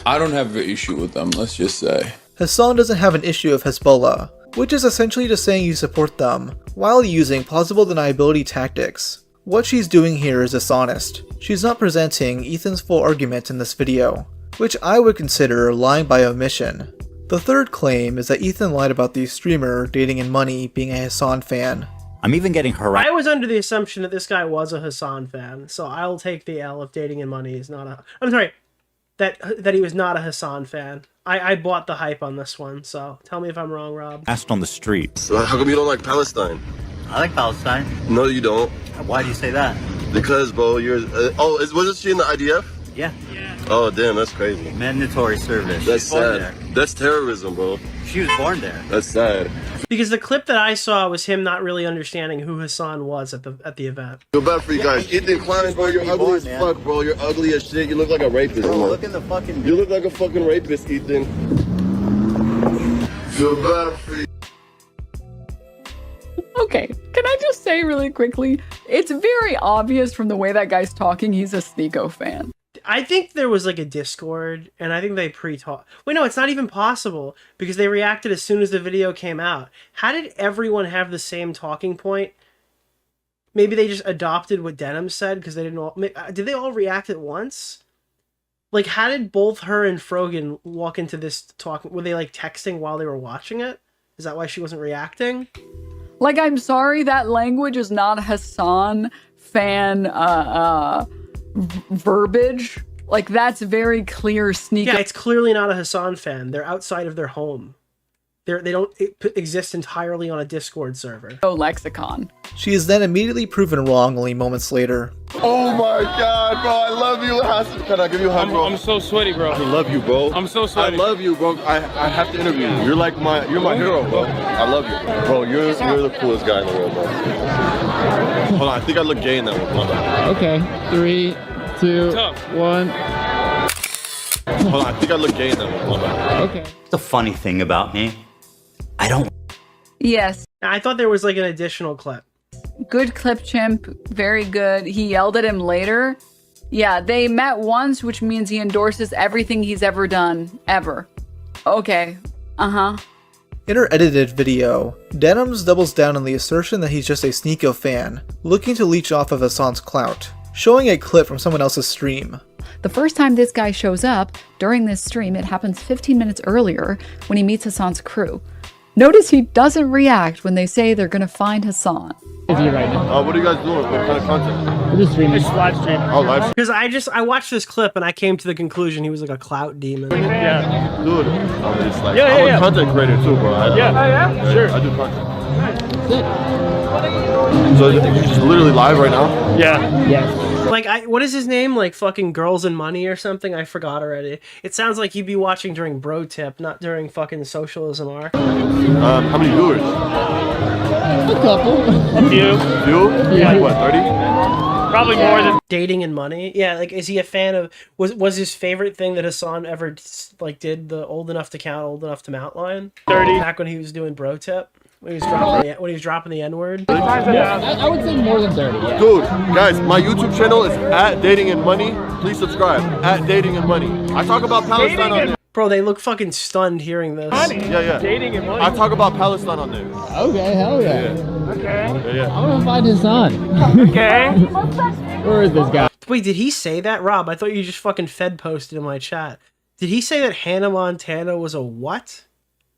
I don't have an issue with them, let's just say. Hasan doesn't have an issue with Hezbollah, which is essentially just saying you support them, while using plausible deniability tactics. What she's doing here is dishonest. She's not presenting Ethan's full argument in this video, which I would consider lying by omission. The third claim is that Ethan lied about the streamer Dating and Money being a Hasan fan. I'm even getting harassed. I was under the assumption that this guy was a Hasan fan, so I'll take the L if Dating and Money is not a— I'm sorry, that he was not a Hasan fan. I bought the hype on this one, so tell me if I'm wrong, Rob. Asked on the street. So how come you don't like Palestine? I like Palestine. No, you don't. Why do you say that? Because, bro, you're... wasn't she in the IDF? Yeah. Oh, damn, that's crazy. Mandatory service. That's She's born sad. That's terrorism, bro. She was born there. That's sad. Because the clip that I saw was him not really understanding who Hasan was at the event. Feel bad for you guys. Ethan Klein, bro, you're ugly as fuck, bro. You're ugly as shit. You look like a rapist, bro. Look in the fucking... You look like a fucking rapist, Ethan. Feel bad for you. Okay, can I just say really quickly, it's very obvious from the way that guy's talking, he's a Sneeko fan. I think there was like a Discord, and I think they pre-talked. Wait, no, it's not even possible, because they reacted as soon as the video came out. How did everyone have the same talking point? Maybe they just adopted what Denims said, because they didn't all... Did they all react at once? Like, how did both her and Frogan walk into this talk? Were they, like, texting while they were watching it? Is that why she wasn't reacting? Like, I'm sorry, that language is not Hasan fan verbiage. Like, that's very clear Sneeko. Yeah, it's clearly not a Hasan fan. They're outside of their home. They don't exist entirely on a Discord server. Oh, lexicon. She is then immediately proven wrong only moments later. Oh my god, bro, I love you, Hasan. Can I give you a hug, bro? I'm so sweaty, bro. I love you, bro. I'm so sweaty. I love you, bro. I have to interview you. You're like my hero, bro. I love you. Bro, you're the coolest guy in the world, bro. Hold on, I think I look gay in that one. Hold on. Okay, 3, 2, 1. Hold on, I think I look gay in that one. Hold on. Okay. The funny thing about me, I don't... Yes. I thought there was like an additional clip. Good clip, Chimp. Very good. He yelled at him later. Yeah, they met once, which means he endorses everything he's ever done. Ever. Okay. Uh-huh. In her edited video, Denims doubles down on the assertion that he's just a Sneeko fan, looking to leech off of Hasan's clout, showing a clip from someone else's stream. The first time this guy shows up during this stream, it happens 15 minutes earlier when he meets Hasan's crew. Notice he doesn't react when they say they're gonna find Hasan. Right now. What are you guys doing? What kind of content? We're just streaming. It's live stream. Oh, live stream. Because I watched this clip and I came to the conclusion he was like a clout demon. Yeah. Dude, I'm just like, Yeah, I'm a content creator too, bro. Yeah. Sure. I do content. So you're just literally live right now? Yeah. Yes. Like, what is his name? Like fucking Girls and Money or something? I forgot already. It sounds like he'd be watching during Bro Tip, not during fucking Socialism Arc. How many viewers? A couple. A few. You? Yeah. Like what, 30? Probably more than... Dating and Money? Yeah, like, is he a fan of... Was his favorite thing that Hasan ever, like, did the Old Enough to Count, Old Enough to Mount line? 30. Back when he was doing Bro Tip? When he was dropping the N-word? Yeah, I would say more than 30. Yeah. Dude, guys, my YouTube channel is @datingandmoney. Please subscribe. @datingandmoney. I talk about Palestine on there. Bro, they look fucking stunned hearing this. Yeah. Dating and money. I talk about Palestine on there. Okay, hell yeah. Okay. Yeah. I'm gonna find his son. Okay. Where is this guy? Wait, did he say that? Rob, I thought you just fucking Fed posted in my chat. Did he say that Hannah Montana was a what?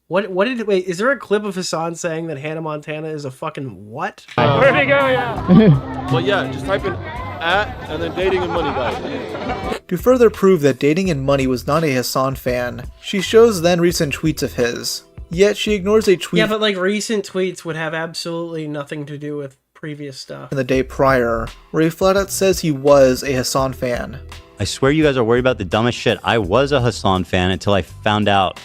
Wait, is there a clip of Hasan saying that Hannah Montana is a fucking what? Where'd he go? Yeah. But yeah, just type in and then dating and money, guys. To further prove that Dating and Money was not a Hasan fan, she shows then recent tweets of his. Yet she ignores a tweet Yeah, but like recent tweets would have absolutely nothing to do with previous stuff. from the day prior, where he flat out says he was a Hasan fan. I swear you guys are worried about the dumbest shit. I was a Hasan fan until I found out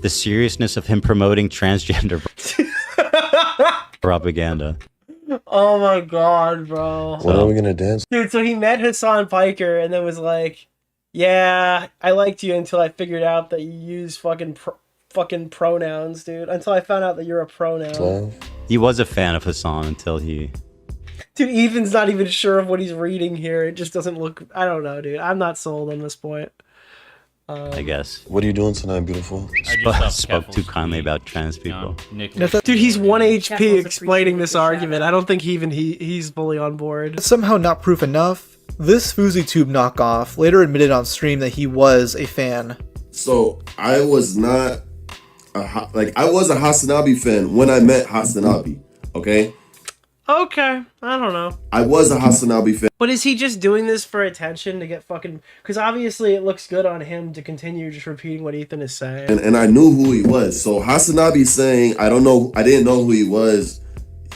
the seriousness of him promoting transgender propaganda. Oh my god, bro. When are we gonna dance? Dude, so he met Hasan Piker and then was like, yeah, I liked you until I figured out that you use fucking pronouns, dude. Until I found out that you're a pronoun. He was a fan of Hasan until he... Dude, Ethan's not even sure of what he's reading here. It just doesn't look... I don't know, dude. I'm not sold on this point. I guess. What are you doing tonight, beautiful? Spoke too kindly about trans people. Dude, he's 1 HP explaining this argument. I don't think he's fully on board. Somehow not proof enough, this FouseyTube knockoff later admitted on stream that he was a fan. So I was not I was a Hasanabi fan when I met Hasanabi. Okay. Okay, I don't know. I was a Hasanabi fan. But is he just doing this for attention to get fucking... Because obviously it looks good on him to continue just repeating what Ethan is saying. And I knew who he was. So Hasanabi saying, I didn't know who he was,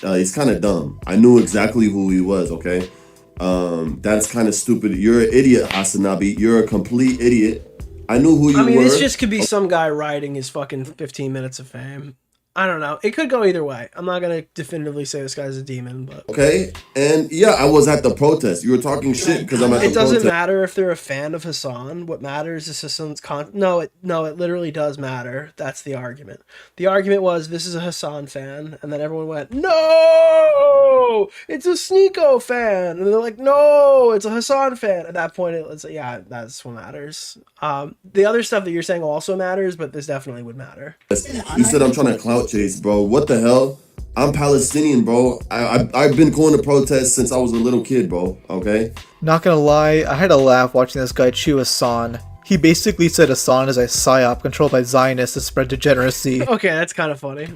he's kind of dumb. I knew exactly who he was, okay? That's kind of stupid. You're an idiot, Hasanabi. You're a complete idiot. I knew who you were. I mean, this just could be some guy riding his fucking 15 minutes of fame. I don't know. It could go either way. I'm not going to definitively say this guy's a demon, but... Okay, and yeah, I was at the protest. You were talking shit because I'm at the protest. It doesn't matter if they're a fan of Hasan. What matters is Hasan's No, it literally does matter. That's the argument. The argument was, this is a Hasan fan, and then everyone went, no! It's a Sneeko fan! And they're like, no! It's a Hasan fan! At that point, it's like, yeah, that's what matters. The other stuff that you're saying also matters, but this definitely would matter. You said I'm trying to clout chase, bro. What the hell? I'm Palestinian, bro. I've been going to protests since I was a little kid, bro. Okay? Not gonna lie, I had a laugh watching this guy chew Hasan. He basically said Hasan is a psyop controlled by Zionists to spread degeneracy. Okay, that's kind of funny.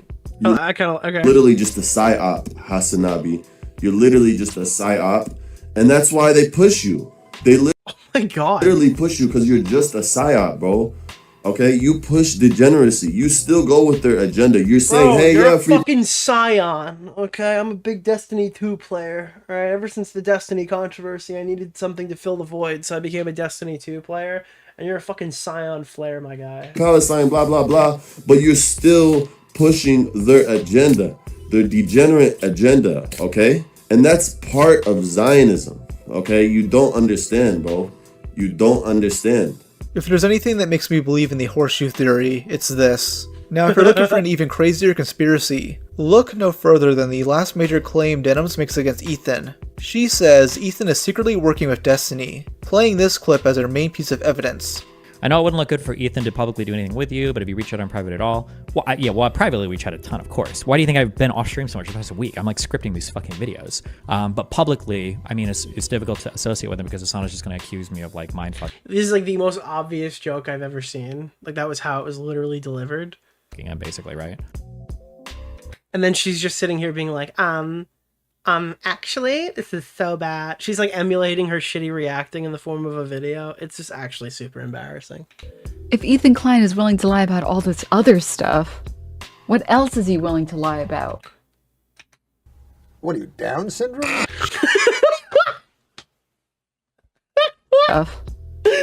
Okay. Literally just a psyop, Hasanabi. You're literally just a psyop, and that's why they push you. They oh my God. Literally push you because you're just a psyop, bro. Okay, you push degeneracy. You still go with their agenda. You're saying, bro, hey, you're yeah, a fucking scion. Okay, I'm a big Destiny 2 player. All right, ever since the Destiny controversy, I needed something to fill the void, so I became a Destiny 2 player. And you're a fucking scion flare, my guy. Palestine, blah blah blah. But you're still pushing their agenda, their degenerate agenda. Okay, and that's part of Zionism. Okay, you don't understand, bro. You don't understand. If there's anything that makes me believe in the horseshoe theory, it's this. Now, if you're looking for an even crazier conspiracy, look no further than the last major claim Denims makes against Ethan. She says Ethan is secretly working with Destiny, playing this clip as her main piece of evidence. I know it wouldn't look good for Ethan to publicly do anything with you, but if you reach out on private at all, well, privately we chat a ton, of course. Why do you think I've been off stream so much the past week? I'm like scripting these fucking videos. But publicly, I mean, it's difficult to associate with him because Hasan is just going to accuse me of like mindfuck. This is like the most obvious joke I've ever seen. Like that was how it was literally delivered. I'm basically right. And then she's just sitting here being like, actually, this is so bad. She's like emulating her shitty reacting in the form of a video. It's just actually super embarrassing. If Ethan Klein is willing to lie about all this other stuff, what else is he willing to lie about? What are you, Down syndrome?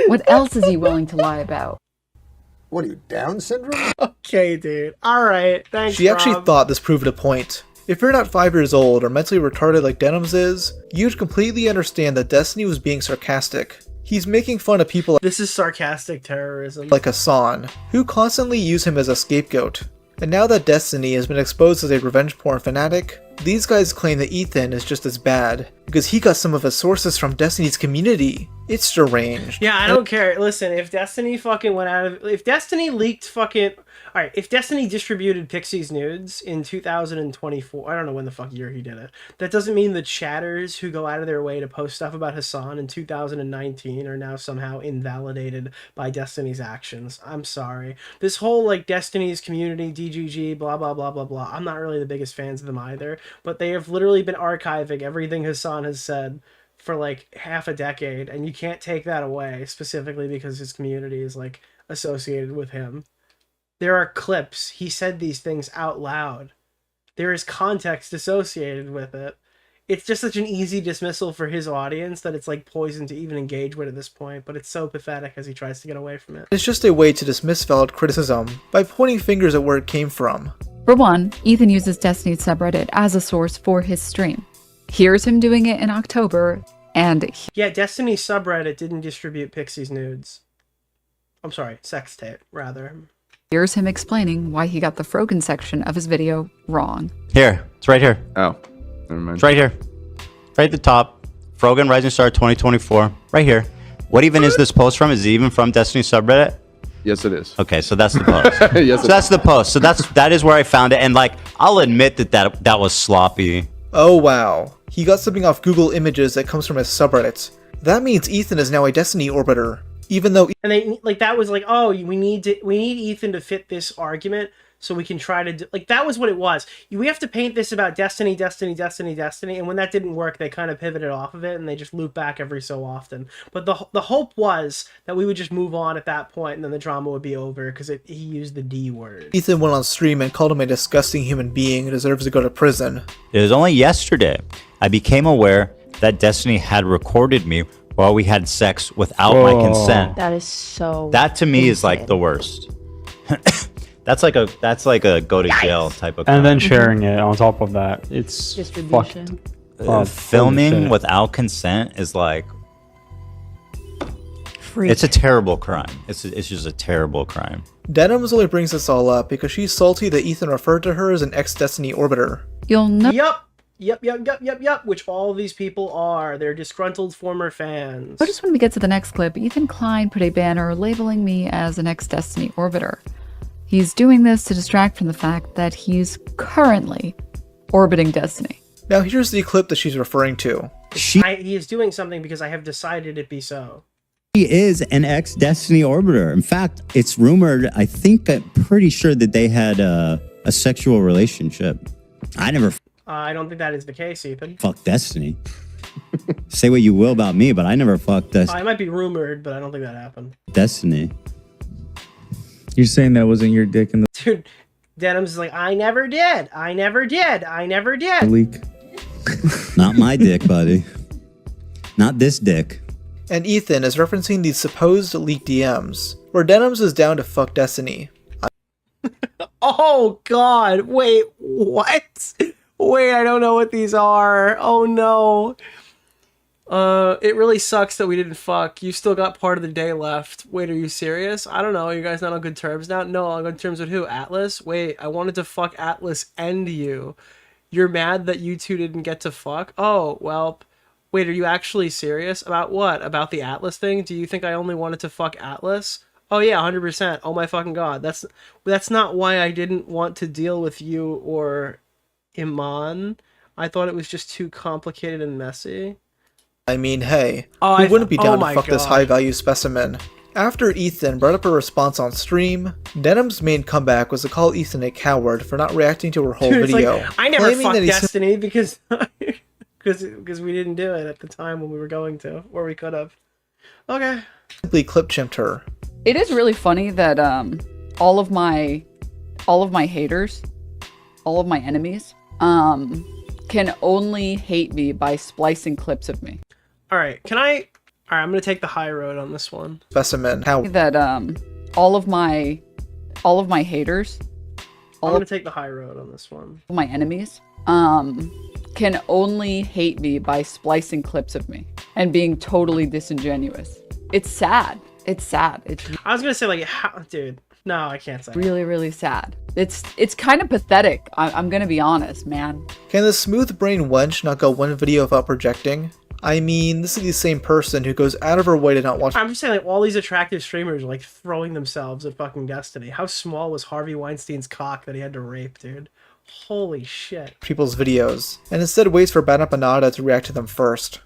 What else is he willing to lie about? What are you, Down syndrome? Okay, dude. All right. Thanks, She actually Rob. thought this proved a point. If you're not 5 years old or mentally retarded like Denims is, you'd completely understand that Destiny was being sarcastic. He's making fun of people This is sarcastic terrorism. like Hasan, who constantly use him as a scapegoat. And now that Destiny has been exposed as a revenge porn fanatic, these guys claim that Ethan is just as bad, because he got some of his sources from Destiny's community. It's deranged. Yeah, I don't care. Listen, if Destiny fucking went out of... If Destiny leaked fucking... Alright, if Destiny distributed Pixie's nudes in 2024... I don't know when the fuck year he did it. That doesn't mean the chatters who go out of their way to post stuff about Hasan in 2019 are now somehow invalidated by Destiny's actions. I'm sorry. This whole, like, Destiny's community, DGG, blah, blah, blah, blah, blah. I'm not really the biggest fans of them either. But they have literally been archiving everything Hasan has said for like half a decade, and you can't take that away specifically because his community is like associated with him. There are clips. He said these things out loud. There is context associated with it. It's just such an easy dismissal for his audience that it's like poison to even engage with at this point, but it's so pathetic as he tries to get away from it. It's just a way to dismiss valid criticism by pointing fingers at where it came from. For one, Ethan uses Destiny's subreddit as a source for his stream. Here's him doing it in October, and yeah, Destiny's subreddit didn't distribute Pixie's nudes. I'm sorry, sex tape, rather. here's him explaining why he got the Frogan section of his video wrong. Here, it's right here. Oh, never mind. It's right here. Right at the top. Frogan Rising Star 2024. Right here. What even is this post from? Is it even from Destiny subreddit? Yes, it is. Okay, so that's the post. Yes, so that's the post. So that is where I found it, and like I'll admit that was sloppy. Oh wow, he got something off Google Images that comes from his subreddit. That means Ethan is now a Destiny orbiter, even though. And they like that was like, oh, we need Ethan to fit this argument. So we can try to do, like, that was what it was. We have to paint this about Destiny, Destiny, Destiny, Destiny. And when that didn't work, they kind of pivoted off of it and they just loop back every so often. But the hope was that we would just move on at that point and then the drama would be over because he used the D word. Ethan went on stream and called him a disgusting human being who deserves to go to prison. It was only yesterday I became aware that Destiny had recorded me while we had sex without my consent. That is so. That to me is like the worst. That's like a go to jail type of. And then sharing it on top of that, it's Distribution. fucked. Filming without consent is like. Freak. It's a terrible crime. It's just a terrible crime. Denims only brings this all up because she's salty that Ethan referred to her as an ex-Destiny orbiter. You'll know. Yep. Which all of these people are. They're disgruntled former fans. Notice when we get to the next clip, Ethan Klein put a banner labeling me as an ex-Destiny orbiter. He's doing this to distract from the fact that he's currently orbiting Destiny. Now here's the clip that she's referring to. He is doing something because I have decided it be so. He is an ex-Destiny orbiter. In fact, it's rumored, I'm pretty sure that they had a sexual relationship. I never I don't think that is the case, Ethan. fucked Destiny. Say what you will about me, but I never fucked It might be rumored, but I don't think that happened. Destiny. You're saying that wasn't your dick in the Dude, Denims is like, I never did. leak? Not my dick, buddy. Not this dick. And Ethan is referencing these supposed leaked DMs, where Denims is down to fuck Destiny. Oh god, wait, what? Wait, I don't know what these are. Oh no. It really sucks that we didn't fuck. You still got part of the day left. Wait, are you serious? I don't know. Are you guys not on good terms now? No, on good terms with who? Atlas? Wait, I wanted to fuck Atlas and you. You're mad that you two didn't get to fuck? Oh, well... Wait, are you actually serious? About what? About the Atlas thing? Do you think I only wanted to fuck Atlas? Oh yeah, 100%. Oh my fucking god. That's not why I didn't want to deal with you or Iman. I thought it was just too complicated and messy. I mean, hey, who wouldn't be down to fuck this high-value specimen? After Ethan brought up a response on stream, Denims' main comeback was to call Ethan a coward for not reacting to her whole Dude, video. Like, I never fucked Destiny because... Because we didn't do it at the time when we were going to, or we could have. Okay. Simply clip chimped her. It is really funny that all of my haters, all of my enemies, can only hate me by splicing clips of me. All right, I'm gonna take the high road on this one. Specimen. How that all of my haters, I'm gonna take the high road on this one. My enemies, can only hate me by splicing clips of me and being totally disingenuous. It's sad. It's I was gonna say, like, dude, no, I can't say. Really, really sad. It's kind of pathetic. I'm gonna be honest, man. Can the smooth brain wench not go one video without projecting? I mean, this is the same person who goes out of her way to not watch. I'm just saying, like, all these attractive streamers are like throwing themselves at fucking Destiny. How small was Harvey Weinstein's cock that he had to rape, dude? Holy shit. People's videos, and instead waits for Bana Panada to react to them first.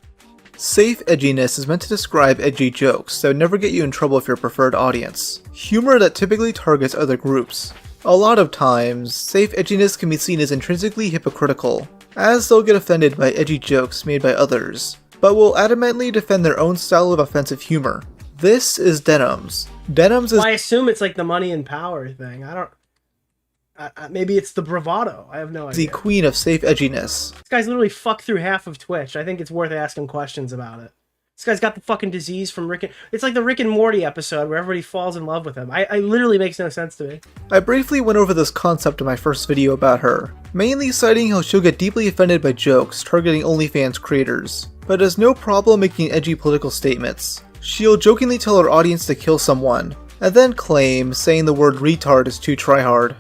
Safe edginess is meant to describe edgy jokes that would never get you in trouble if you're a preferred audience. Humor that typically targets other groups. A lot of times, safe edginess can be seen as intrinsically hypocritical, as they'll get offended by edgy jokes made by others, but will adamantly defend their own style of offensive humor. This is Denims. Denims is- Well, I assume it's like the money and power thing. I don't... maybe it's the bravado. I have no idea. The queen of safe edginess. This guy's literally fucked through half of Twitch. I think it's worth asking questions about it. This guy's got the fucking disease from Rick and... It's like the Rick and Morty episode where everybody falls in love with him. I literally makes no sense to me. I briefly went over this concept in my first video about her, mainly citing how she'll get deeply offended by jokes targeting OnlyFans creators, but has no problem making edgy political statements. She'll jokingly tell her audience to kill someone, and then claim saying the word retard is too tryhard.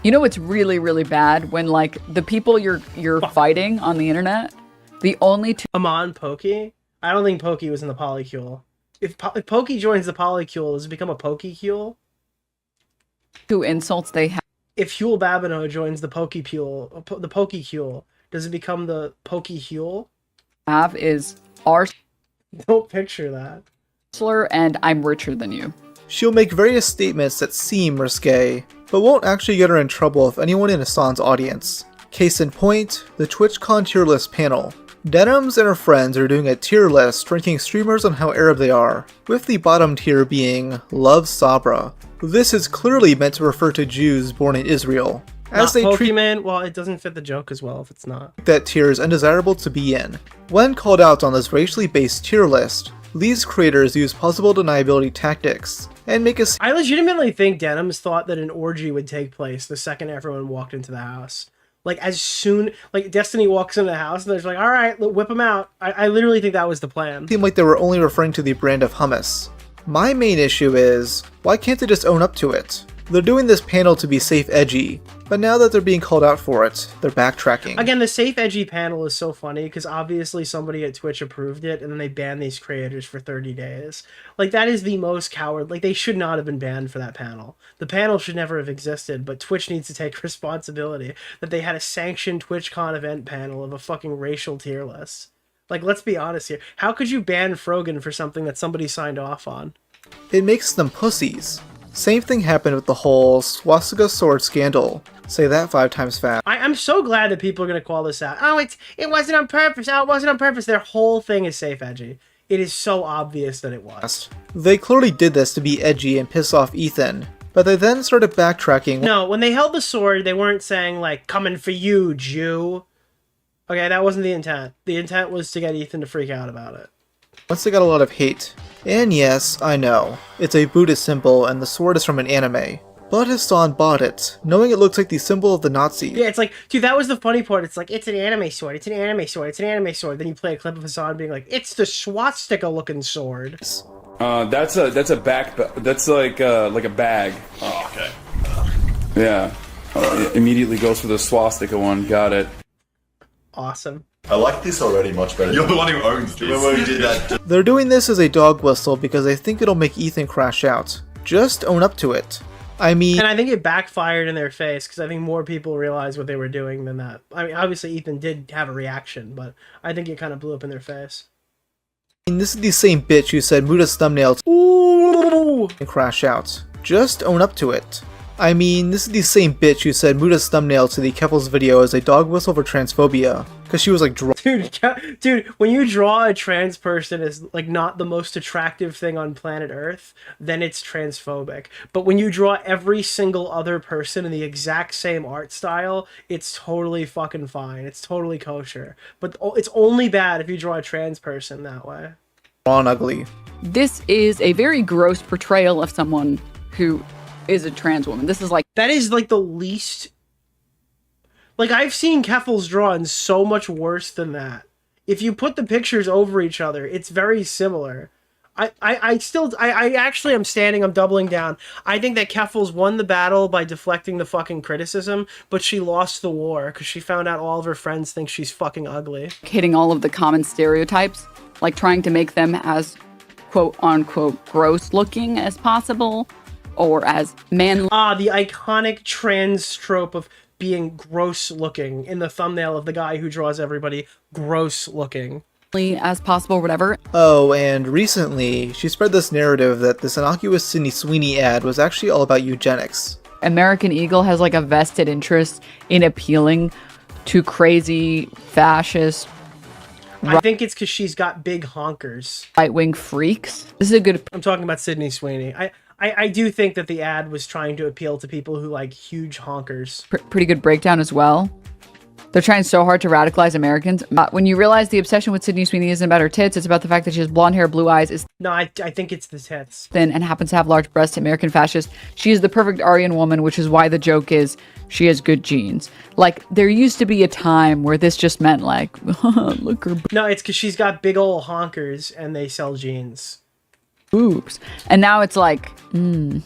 You know what's really, really bad? When, like, the people you're fighting on the internet, the only two... Amon Pokey? I don't think Pokey was in the polycule. If Pokey joins the polycule, does it become a Pokeycule? Two insults they have. If Huel Babino joins the Pokeycule, does it become the Pokeyhule? Have is our... Don't picture that. And I'm richer than you. She'll make various statements that seem risque, but won't actually get her in trouble if anyone in Hasan's audience. Case in point, the TwitchCon tier list panel. Denims and her friends are doing a tier list ranking streamers on how Arab they are, with the bottom tier being Love Sabra. This is clearly meant to refer to Jews born in Israel. As they treat Pokemon, well, it doesn't fit the joke as well if it's not. that tier is undesirable to be in. When called out on this racially based tier list, these creators use possible deniability tactics and make us. I legitimately think Denims thought that an orgy would take place the second everyone walked into the house. Like, as soon, like, Destiny walks into the house and they're just like, all right, whip them out. I literally think that was the plan. Seemed like they were only referring to the brand of hummus. My main issue is, why can't they just own up to it? They're doing this panel to be safe edgy, but now that they're being called out for it, they're backtracking. Again, the safe edgy panel is so funny because obviously somebody at Twitch approved it and then they banned these creators for 30 days. Like, that is the most coward. Like, they should not have been banned for that panel. The panel should never have existed, but Twitch needs to take responsibility that they had a sanctioned TwitchCon event panel of a fucking racial tier list. Like, let's be honest here. How could you ban Frogan for something that somebody signed off on? It makes them pussies. Same thing happened with the whole swastika sword scandal. Say that 5 times fast. I'm so glad that people are going to call this out. Oh, it wasn't on purpose. Oh, it wasn't on purpose. Their whole thing is safe edgy. It is so obvious that it was. They clearly did this to be edgy and piss off Ethan, but they then started backtracking. No, when they held the sword, they weren't saying, like, coming for you, Jew. Okay, that wasn't the intent. The intent was to get Ethan to freak out about it. Once they got a lot of hate. And yes, I know, it's a Buddhist symbol and the sword is from an anime. But Hasan bought it, knowing it looks like the symbol of the Nazis. Yeah, it's like, dude, that was the funny part. It's like, it's an anime sword, it's an anime sword, it's an anime sword. Then you play a clip of Hasan being like, it's the swastika looking sword. That's a back. That's like a bag. Oh, okay. Yeah. It immediately goes for the swastika one. Got it. Awesome. I like this already much better. You're the one who owns this. Remember when we did that? They're doing this as a dog whistle because they think it'll make Ethan crash out. Just own up to it. I mean... And I think it backfired in their face because I think more people realized what they were doing than that. I mean, obviously Ethan did have a reaction, but I think it kind of blew up in their face. This is the same bitch who said Muda's thumbnail and crash out. Just own up to it. I mean, this is the same bitch who said Muda's thumbnail to the Keppel's video as a dog whistle for transphobia. Because she was like, dude, when you draw a trans person as like not the most attractive thing on planet Earth, then it's transphobic. But when you draw every single other person in the exact same art style, it's totally fucking fine. It's totally kosher. But it's only bad if you draw a trans person that way. Wrong ugly. This is a very gross portrayal of someone who is a trans woman. This is like... That is like the least... Like, I've seen Keffel's drawn so much worse than that. If you put the pictures over each other, it's very similar. I actually am standing, I'm doubling down. I think that Keffel's won the battle by deflecting the fucking criticism, but she lost the war because she found out all of her friends think she's fucking ugly. Hitting all of the common stereotypes, like trying to make them as quote-unquote gross looking as possible, or as manly. The iconic trans trope of being gross looking in the thumbnail of the guy who draws everybody gross looking. As possible, whatever. Oh, and recently, she spread this narrative that this innocuous Sydney Sweeney ad was actually all about eugenics. American Eagle has like a vested interest in appealing to crazy fascist... I think it's because she's got big honkers. Right-wing freaks. This is a good... I'm talking about Sydney Sweeney. I do think that the ad was trying to appeal to people who like huge honkers. Pretty good breakdown as well. They're trying so hard to radicalize Americans. When you realize the obsession with Sydney Sweeney isn't about her tits, it's about the fact that she has blonde hair, blue eyes, is No, I think it's the tits. thin, and happens to have large breasts, American fascist. She is the perfect Aryan woman, which is why the joke is she has good genes. Like, there used to be a time where this just meant like, look her No, it's because she's got big old honkers and they sell jeans. boobs. And now it's like, Now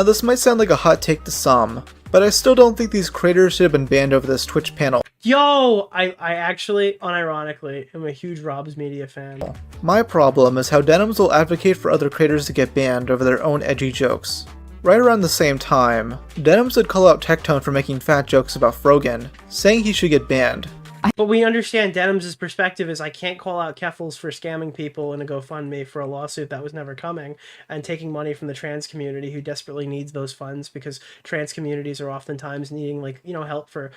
this might sound like a hot take to some, but I still don't think these creators should have been banned over this Twitch panel. Yo, I actually, unironically, am a huge RobsMedia fan. My problem is how Denims will advocate for other creators to get banned over their own edgy jokes. Right around the same time, Denims would call out Tectone for making fat jokes about Frogan, saying he should get banned. But we understand Denims' perspective is I can't call out Keffels for scamming people in a GoFundMe for a lawsuit that was never coming and taking money from the trans community who desperately needs those funds because trans communities are oftentimes needing, like, you know, help for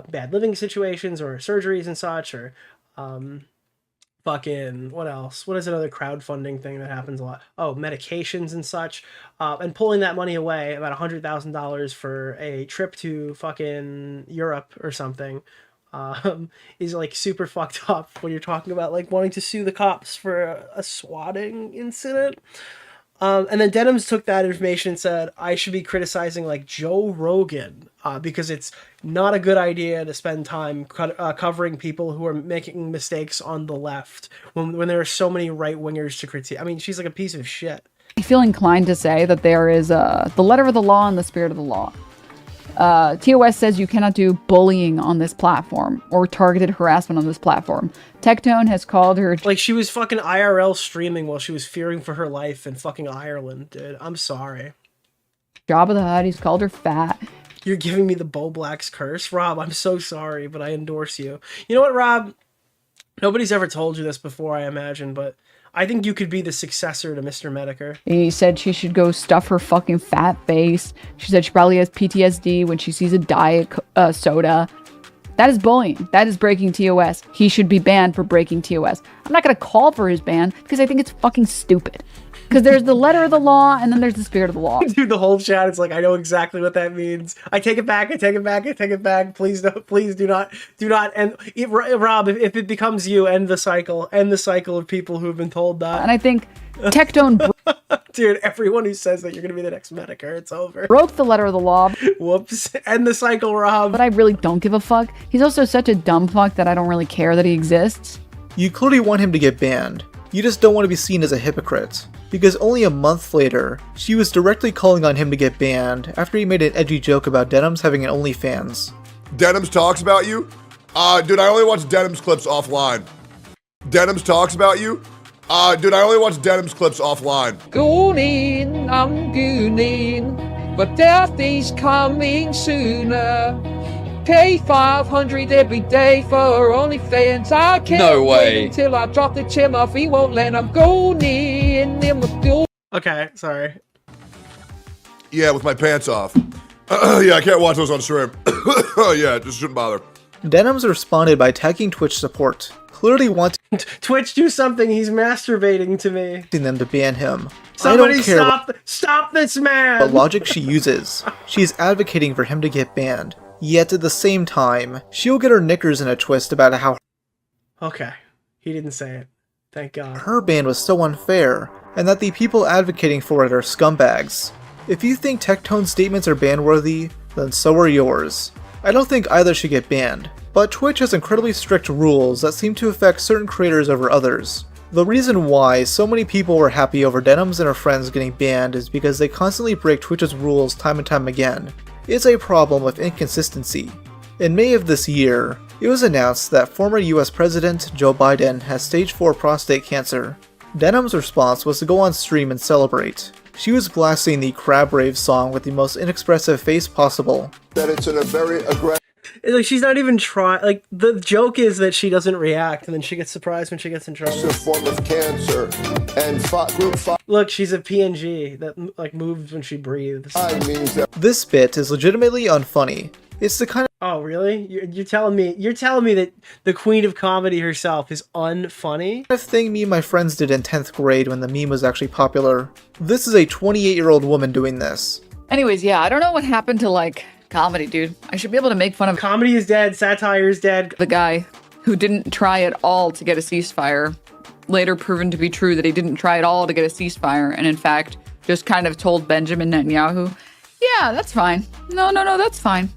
bad living situations or surgeries and such, or fucking, what else? What is another crowdfunding thing that happens a lot? Oh, medications and such. And pulling that money away, about $100,000 for a trip to fucking Europe or something, is like super fucked up when you're talking about like wanting to sue the cops for a swatting incident. And then Denims took that information and said, I should be criticizing like Joe Rogan because it's not a good idea to spend time covering people who are making mistakes on the left when there are so many right-wingers to critique. I mean, she's like a piece of shit. I feel inclined to say that there is the letter of the law and the spirit of the law. TOS says you cannot do bullying on this platform or targeted harassment on this platform. Tectone has called her... Like, she was fucking IRL streaming while she was fearing for her life in fucking Ireland, dude. I'm sorry. Jabba the Hutt, he's called her fat. You're giving me the Bo Black's curse? Rob, I'm so sorry, but I endorse you. You know what, Rob? Nobody's ever told you this before, I imagine, but I think you could be the successor to Mr. Medicare. He said she should go stuff her fucking fat face. She said she probably has PTSD when she sees a diet soda. That is bullying. That is breaking TOS. He should be banned for breaking TOS. I'm not going to call for his ban because I think it's fucking stupid. Because there's the letter of the law and then there's the spirit of the law. Dude, the whole chat is like, I know exactly what that means. I take it back. I take it back. I take it back. Please don't. Please do not. And Rob, if it becomes you, end the cycle. End the cycle of people who have been told that. And I think Tectone... Dude, everyone who says that you're going to be the next Medicare, it's over. Broke the letter of the law. Whoops. End the cycle, Rob. But I really don't give a fuck. He's also such a dumb fuck that I don't really care that he exists. You clearly want him to get banned. You just don't want to be seen as a hypocrite. Because only a month later, she was directly calling on him to get banned after he made an edgy joke about Denims having an OnlyFans. Denims talks about you? Dude, I only watch Denims clips offline. Denims talks about you? Dude, I only watch Denims clips offline. Gooning, I'm gooning, but death is coming sooner. Pay 500 every day for OnlyFans. I can't wait until I drop the chin off. He won't let him go in the Okay, sorry. Yeah, with my pants off. Yeah, I can't watch those on stream. Yeah, just shouldn't bother. Denims responded by tagging Twitch support, clearly wanting Twitch, do something. He's masturbating to me. Them to ban him. Somebody I don't care stop this man. what logic she uses. She's advocating for him to get banned. Yet at the same time, she'll get her knickers in a twist about how Okay, he didn't say it. Thank God. her ban was so unfair, and that the people advocating for it are scumbags. If you think Tectone's statements are ban-worthy, then so are yours. I don't think either should get banned, but Twitch has incredibly strict rules that seem to affect certain creators over others. The reason why so many people were happy over Denims and her friends getting banned is because they constantly break Twitch's rules time and time again. It's a problem with inconsistency. In May of this year, it was announced that former US President Joe Biden has stage 4 prostate cancer. Denims' response was to go on stream and celebrate. She was blasting the Crab Rave song with the most inexpressive face possible. That it's in a very aggressive... Like, she's not even trying. Like, the joke is that she doesn't react, and then she gets surprised when she gets in trouble. form of cancer, and group 5 Look, she's a PNG that like moves when she breathes. means that... This bit is legitimately unfunny. It's the kind of... Oh, really? You're telling me that the queen of comedy herself is unfunny? thing me and my friends did in 10th grade when the meme was actually popular. This is a 28-year-old woman doing this. Anyways, yeah, I don't know what happened to, like, comedy, dude. I should be able to make fun of... Comedy is dead, satire is dead. The guy who didn't try at all to get a ceasefire, later proven to be true that he didn't try at all to get a ceasefire, and in fact, just kind of told Benjamin Netanyahu, yeah, that's fine. No, that's fine.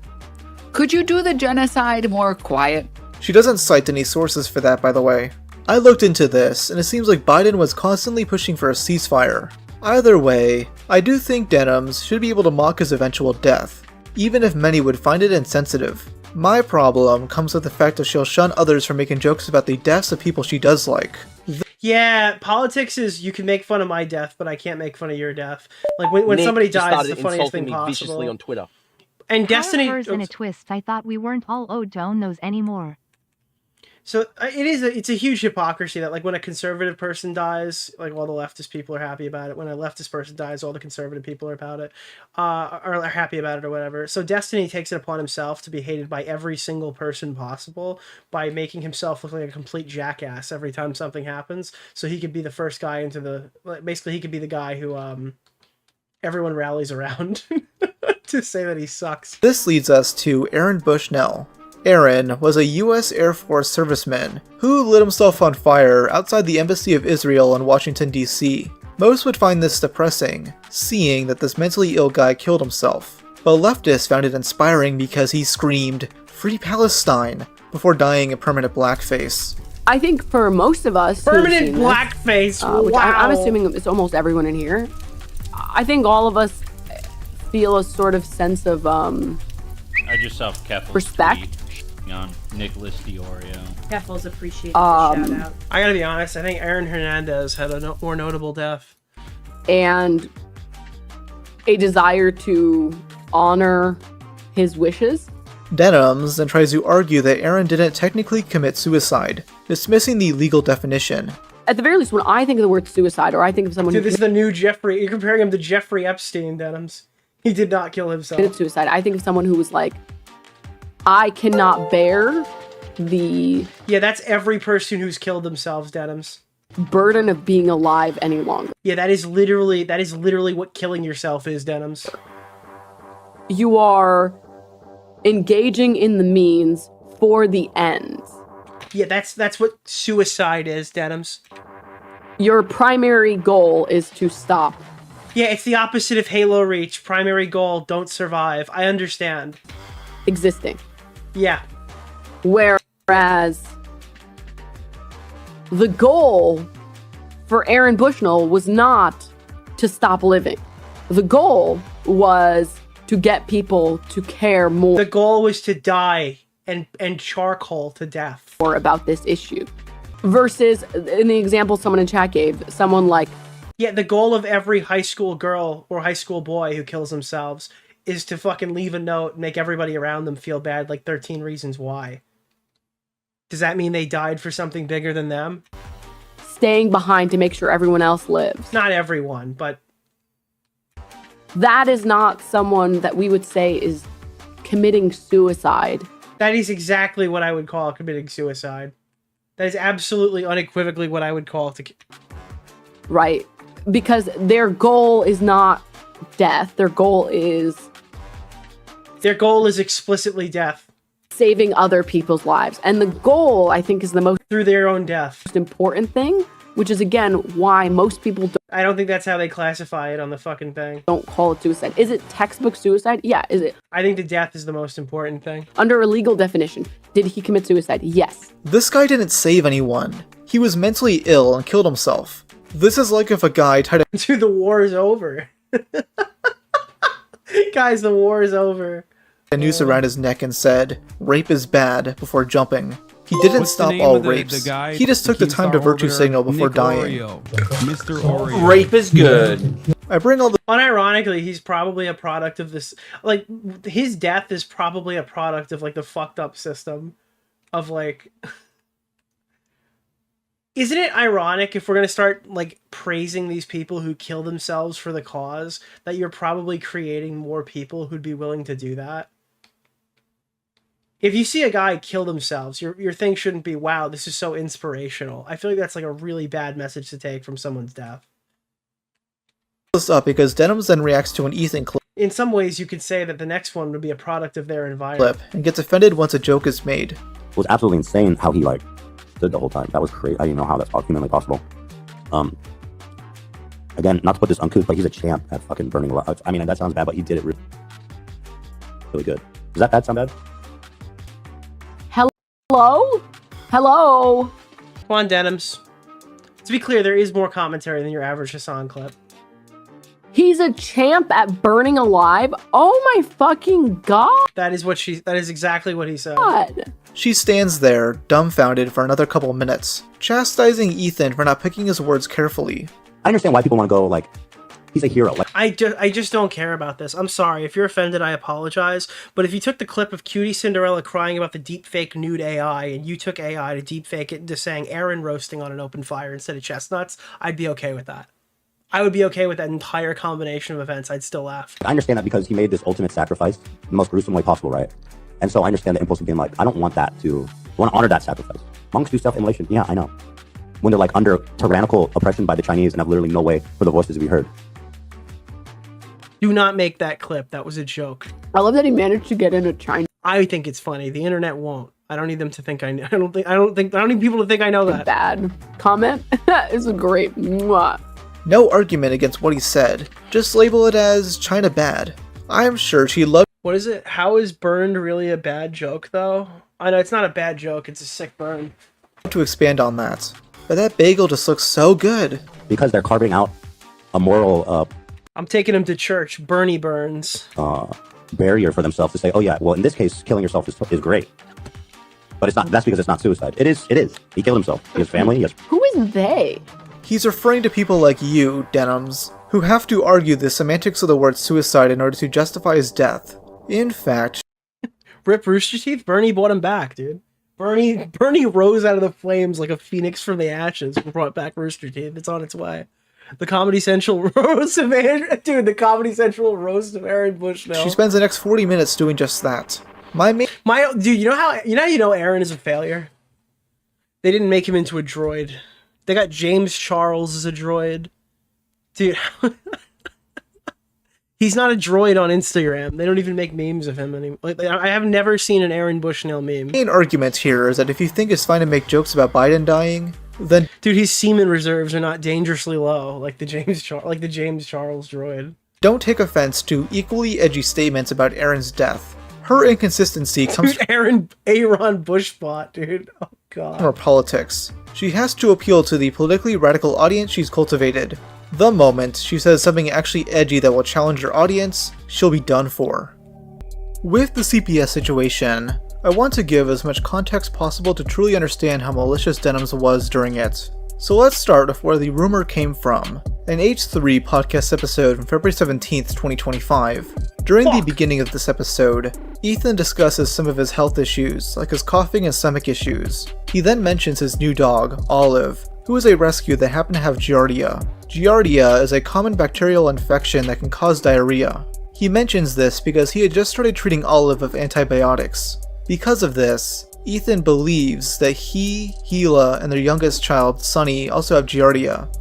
Could you do the genocide more quiet? She doesn't cite any sources for that, by the way. I looked into this, and it seems like Biden was constantly pushing for a ceasefire. Either way, I do think Denims should be able to mock his eventual death, even if many would find it insensitive. My problem comes with the fact that she'll shun others for making jokes about the deaths of people she does like. Yeah, politics is you can make fun of my death, but I can't make fun of your death. Like when somebody dies, it's the funniest thing possible. Viciously on Twitter. And Destiny in a twist. I thought we weren't all owed to own those anymore. So it's a huge hypocrisy that like when a conservative person dies, like all the leftist people are happy about it. When a leftist person dies, all the conservative people are about it, are happy about it or whatever. So Destiny takes it upon himself to be hated by every single person possible by making himself look like a complete jackass every time something happens. So he could be the first guy into the, basically he could be the guy who everyone rallies around to say that he sucks. This leads us to Aaron Bushnell. Aaron was a U.S. Air Force serviceman who lit himself on fire outside the Embassy of Israel in Washington, D.C. Most would find this depressing, seeing that this mentally ill guy killed himself. But leftists found it inspiring because he screamed, "Free Palestine," before dying in permanent blackface. I think for most of us, permanent blackface, which wow. I'm assuming it's almost everyone in here, I think all of us feel a sort of sense of I just saw Keffel's respect tweet on Nicholas DeOrio. Keffel's appreciated the shout out. I gotta be honest, I think Aaron Hernandez had a more notable death. And a desire to honor his wishes. Denims then tries to argue that Aaron didn't technically commit suicide, dismissing the legal definition. At the very least, when I think of the word suicide, or I think of someone Dude, who this is the new Jeffrey. You're comparing him to Jeffrey Epstein, Denims. He did not kill himself. committed suicide, I think of someone who was like, I cannot bear the... Yeah, that's every person who's killed themselves, Denims. Burden of being alive any longer. Yeah, that is literally what killing yourself is, Denims. You are engaging in the means for the ends. Yeah, that's what suicide is, Denims. Your primary goal is to stop. Yeah, it's the opposite of Halo Reach. Primary goal, don't survive. I understand. Existing. Yeah. Whereas the goal for Aaron Bushnell was not to stop living. The goal was to get people to care more. The goal was to die and charcoal to death. Or about this issue. Versus, in the example someone in chat gave, someone like... Yeah, the goal of every high school girl or high school boy who kills themselves is to fucking leave a note and make everybody around them feel bad, like 13 Reasons Why. Does that mean they died for something bigger than them? Staying behind to make sure everyone else lives. Not everyone, but... That is not someone that we would say is committing suicide. That is exactly what I would call committing suicide. That is absolutely unequivocally what I would call to... Right. Because their goal is not death. Their goal is... Their goal is explicitly death. Saving other people's lives. And the goal, I think, is the most... Through their own death. Most important thing, which is, again, why most people don't... I don't think that's how they classify it on the fucking thing. Don't call it suicide. Is it textbook suicide? Yeah, is it? I think the death is the most important thing. Under a legal definition, did he commit suicide? Yes. This guy didn't save anyone. He was mentally ill and killed himself. This is like if a guy tried to... Dude, the war is over. Guys, the war is over. A noose around his neck and said, "Rape is bad," before jumping. He didn't stop all rapes. He just took the time to virtue signal before dying. Mr. Oreo. Rape is good. I bring all the... Unironically, he's probably a product of this... Like, his death is probably a product of, like, the fucked up system of, like... Isn't it ironic if we're going to start, like, praising these people who kill themselves for the cause, that you're probably creating more people who'd be willing to do that? If you see a guy kill themselves, your thing shouldn't be, wow, this is so inspirational. I feel like that's, like, a really bad message to take from someone's death. This up because Denims then reacts to an Ethan clip. In some ways, you could say that the next one would be a product of their environment. And gets offended once a joke is made. It was absolutely insane how he, like, stood the whole time. That was crazy. I didn't know how that's humanly possible. Again, not to put this uncouth, but he's a champ at fucking burning alive. I mean, that sounds bad, but he did it really good. Does that bad sound bad? Hello? Hello? Come on, Denims. To be clear, there is more commentary than your average Hasan clip. He's a champ at burning alive? Oh my fucking god! That is exactly what he said. God. She stands there, dumbfounded for another couple minutes, chastising Ethan for not picking his words carefully. I understand why people want to go, like, He's a hero. Like, I just don't care about this. I'm sorry. If you're offended, I apologize. But if you took the clip of Cutie Cinderella crying about the deepfake nude AI and you took AI to deepfake it into saying Aaron roasting on an open fire instead of chestnuts, I'd be okay with that. I would be okay with that entire combination of events. I'd still laugh. I understand that because he made this ultimate sacrifice the most gruesome way possible, right? And so I understand the impulse of being like, I don't want that to, I want to honor that sacrifice. Monks do self-immolation. Yeah, I know. When they're like under tyrannical oppression by the Chinese and have literally no way for the voices to be heard. Do not make that clip. That was a joke. I love that he managed to get into China. I think it's funny. The internet won't. I don't need them to think I know. I don't need people to think I know that. Bad comment is a great mwah. No argument against what he said. Just label it as China bad. I'm sure she loved. What is it? How is burned really a bad joke, though? I know it's not a bad joke. It's a sick burn. To expand on that. But that bagel just looks so good. Because they're carving out a moral I'm taking him to church. Bernie Burns. barrier for themselves to say, oh yeah, well in this case, killing yourself is great. But it's not. That's because it's not suicide. It is. He killed himself. He has family. Yes. Who is they? He's referring to people like you, Denims, who have to argue the semantics of the word suicide in order to justify his death. In fact, Rip Rooster Teeth. Bernie brought him back, dude. Bernie rose out of the flames like a phoenix from the ashes and brought back Rooster Teeth. It's on its way. The Comedy Central roast of Aaron, dude. The Comedy Central roast of Aaron Bushnell. She spends the next 40 minutes doing just that. Dude, you know Aaron is a failure. They didn't make him into a droid. They got James Charles as a droid, dude. He's not a droid on Instagram. They don't even make memes of him anymore. Like, I have never seen an Aaron Bushnell meme. The main argument here is that if you think it's fine to make jokes about Biden dying, then dude, his semen reserves are not dangerously low, like the James Charles droid. Don't take offense to equally edgy statements about Aaron's death. Her inconsistency comes from Aaron Bushbot, dude. Oh god. From her politics. She has to appeal to the politically radical audience she's cultivated. The moment she says something actually edgy that will challenge her audience, she'll be done for. With the CPS situation, I want to give as much context possible to truly understand how malicious Denims was during it. So let's start with where the rumor came from. An H3 podcast episode from February 17th, 2025. During the beginning of this episode, Ethan discusses some of his health issues, like his coughing and stomach issues. He then mentions his new dog, Olive, who is a rescue that happened to have Giardia. Giardia is a common bacterial infection that can cause diarrhea. He mentions this because he had just started treating Olive with antibiotics. Because of this, Ethan believes that he, Gila, and their youngest child, Sunny, also have Giardia.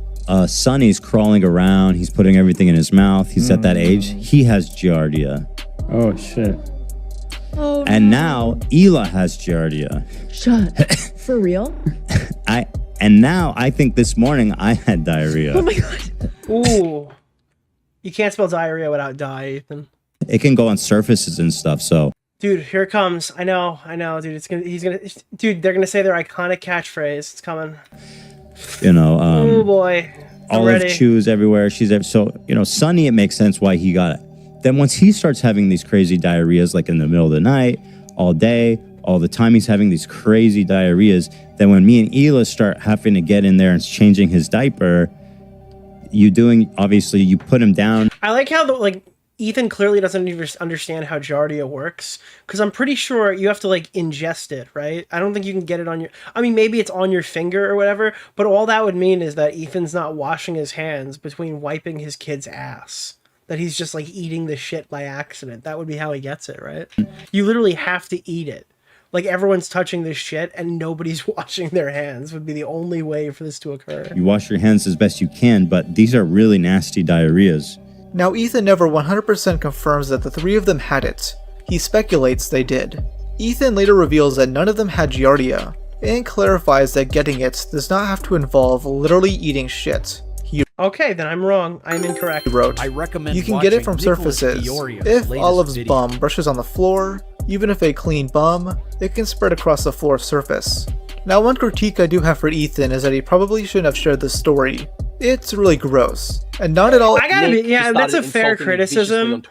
Sonny's crawling around. He's putting everything in his mouth. He's at that age. He has Giardia. Oh, shit. Oh, and now Ela has Giardia. Shut. For real? And now I think this morning I had diarrhea. Oh my god. Ooh. You can't spell diarrhea without die, Ethan. It can go on surfaces and stuff, so. Dude, here it comes. I know, dude. Dude, they're gonna say their iconic catchphrase. It's coming. You know, oh boy. Olive chews everywhere. So, you know, Sonny, it makes sense why he got it. Then once he starts having these crazy diarrheas, like in the middle of the night, all day, all the time he's having these crazy diarrheas, then when me and Ela start having to get in there and changing his diaper, you put him down. I like how Ethan clearly doesn't even understand how Giardia works, because I'm pretty sure you have to ingest it, right? I don't think you can get it on your. I mean, maybe it's on your finger or whatever, but all that would mean is that Ethan's not washing his hands between wiping his kid's ass. That he's just eating the shit by accident. That would be how he gets it, right? You literally have to eat it. Everyone's touching this shit and nobody's washing their hands would be the only way for this to occur. You wash your hands as best you can, but these are really nasty diarrheas. Now, Ethan never 100% confirms that the three of them had it. He speculates they did. Ethan later reveals that none of them had Giardia, and clarifies that getting it does not have to involve literally eating shit. Okay, then I'm wrong. I'm incorrect. He wrote, I recommend you can get it from Nicholas surfaces. DeOrio's If latest Olive's video. bum brushes on the floor, even if a clean bum, it can spread across the floor surface. Now, one critique I do have for Ethan is that he probably shouldn't have shared this story. It's really gross, and not at all. I gotta be, yeah, that's a fair criticism.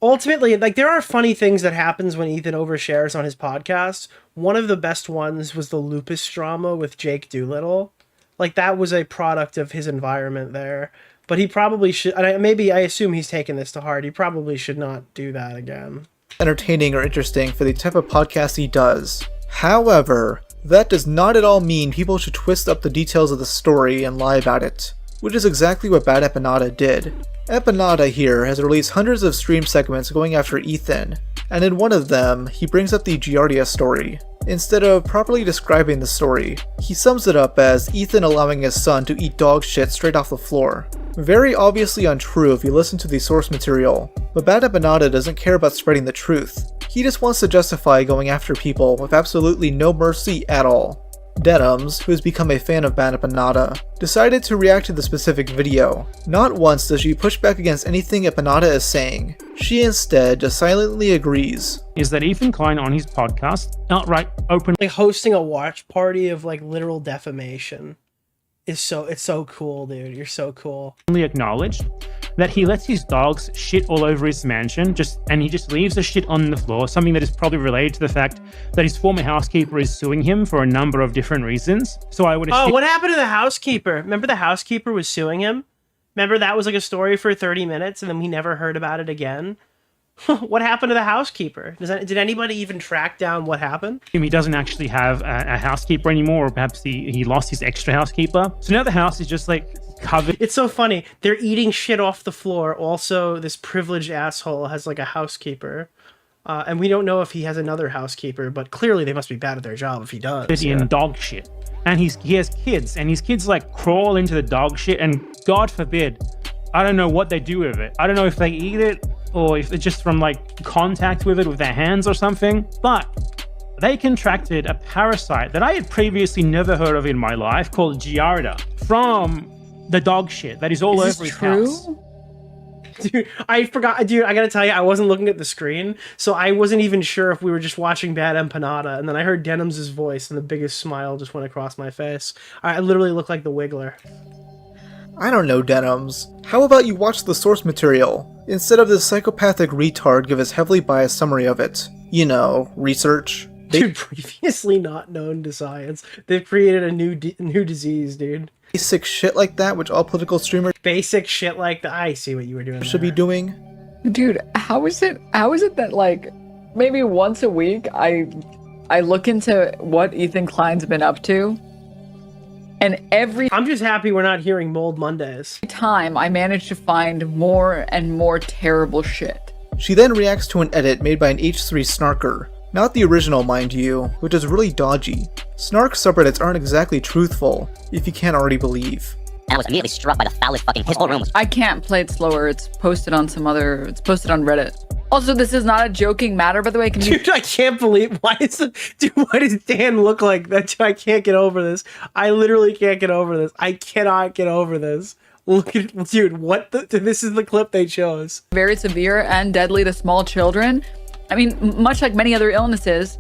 Ultimately, there are funny things that happens when Ethan overshares on his podcast. One of the best ones was the lupus drama with Jake Doolittle. That was a product of his environment there. But he probably should. And I assume he's taking this to heart. He probably should not do that again. Entertaining or interesting for the type of podcast he does. However, that does not at all mean people should twist up the details of the story and lie about it, which is exactly what Bad Empanada did. Empanada here has released hundreds of stream segments going after Ethan, and in one of them, he brings up the Giardia story. Instead of properly describing the story, he sums it up as Ethan allowing his son to eat dog shit straight off the floor. Very obviously untrue if you listen to the source material, but Bad Empanada doesn't care about spreading the truth. He just wants to justify going after people with absolutely no mercy at all. Denims, who has become a fan of Bad Empanada, decided to react to the specific video. Not once does she push back against anything Empanada is saying. She instead just silently agrees. Is that Ethan Klein on his podcast outright openly hosting a watch party of like literal defamation is so cool, dude. You're so cool. acknowledged that he lets his dogs shit all over his mansion, and he just leaves the shit on the floor, something that is probably related to the fact that his former housekeeper is suing him for a number of different reasons. So I would Oh, what happened to the housekeeper? Remember the housekeeper was suing him? Remember that was like a story for 30 minutes and then we never heard about it again? What happened to the housekeeper? Did anybody even track down what happened? He doesn't actually have a housekeeper anymore, or perhaps he lost his extra housekeeper. So now the house is just like covered. It's so funny. They're eating shit off the floor. Also, this privileged asshole has like a housekeeper. And we don't know if he has another housekeeper, but clearly they must be bad at their job if he does. In dog shit. And he has kids, and his kids like crawl into the dog shit, and God forbid, I don't know what they do with it. I don't know if they eat it, or if it's just from like contact with it with their hands or something, but they contracted a parasite that I had previously never heard of in my life called Giardia from the dog shit that is all over his house. Dude, I forgot. Dude, I gotta tell you, I wasn't looking at the screen, so I wasn't even sure if we were just watching Bad Empanada, and then I heard Denims' voice, and the biggest smile just went across my face. I literally looked like the Wiggler. I don't know, Denims. How about you watch the source material, instead of this psychopathic retard give his heavily biased summary of it? You know, research. Dude, previously not known to science. They've created a new disease, dude. Basic shit like that, which all political streamers basic shit like that. I see what you were doing should be doing. Dude, how is it that like maybe once a week I look into what Ethan Klein's been up to, and I'm just happy we're not hearing Mold Mondays. Time I manage to find more and more terrible shit. She then reacts to an edit made by an H3 snarker. Not the original, mind you, which is really dodgy. Snark subreddits aren't exactly truthful, if you can't already believe. And I was immediately struck by the foulest fucking. His whole room was. I can't play it slower. It's posted on It's posted on Reddit. Also, this is not a joking matter, by the way. Dude, I can't believe. Why does Dan look like that? I can't get over this. I literally can't get over this. I cannot get over this. Look at, dude, this is the clip they chose. Very severe and deadly to small children. I mean, much like many other illnesses,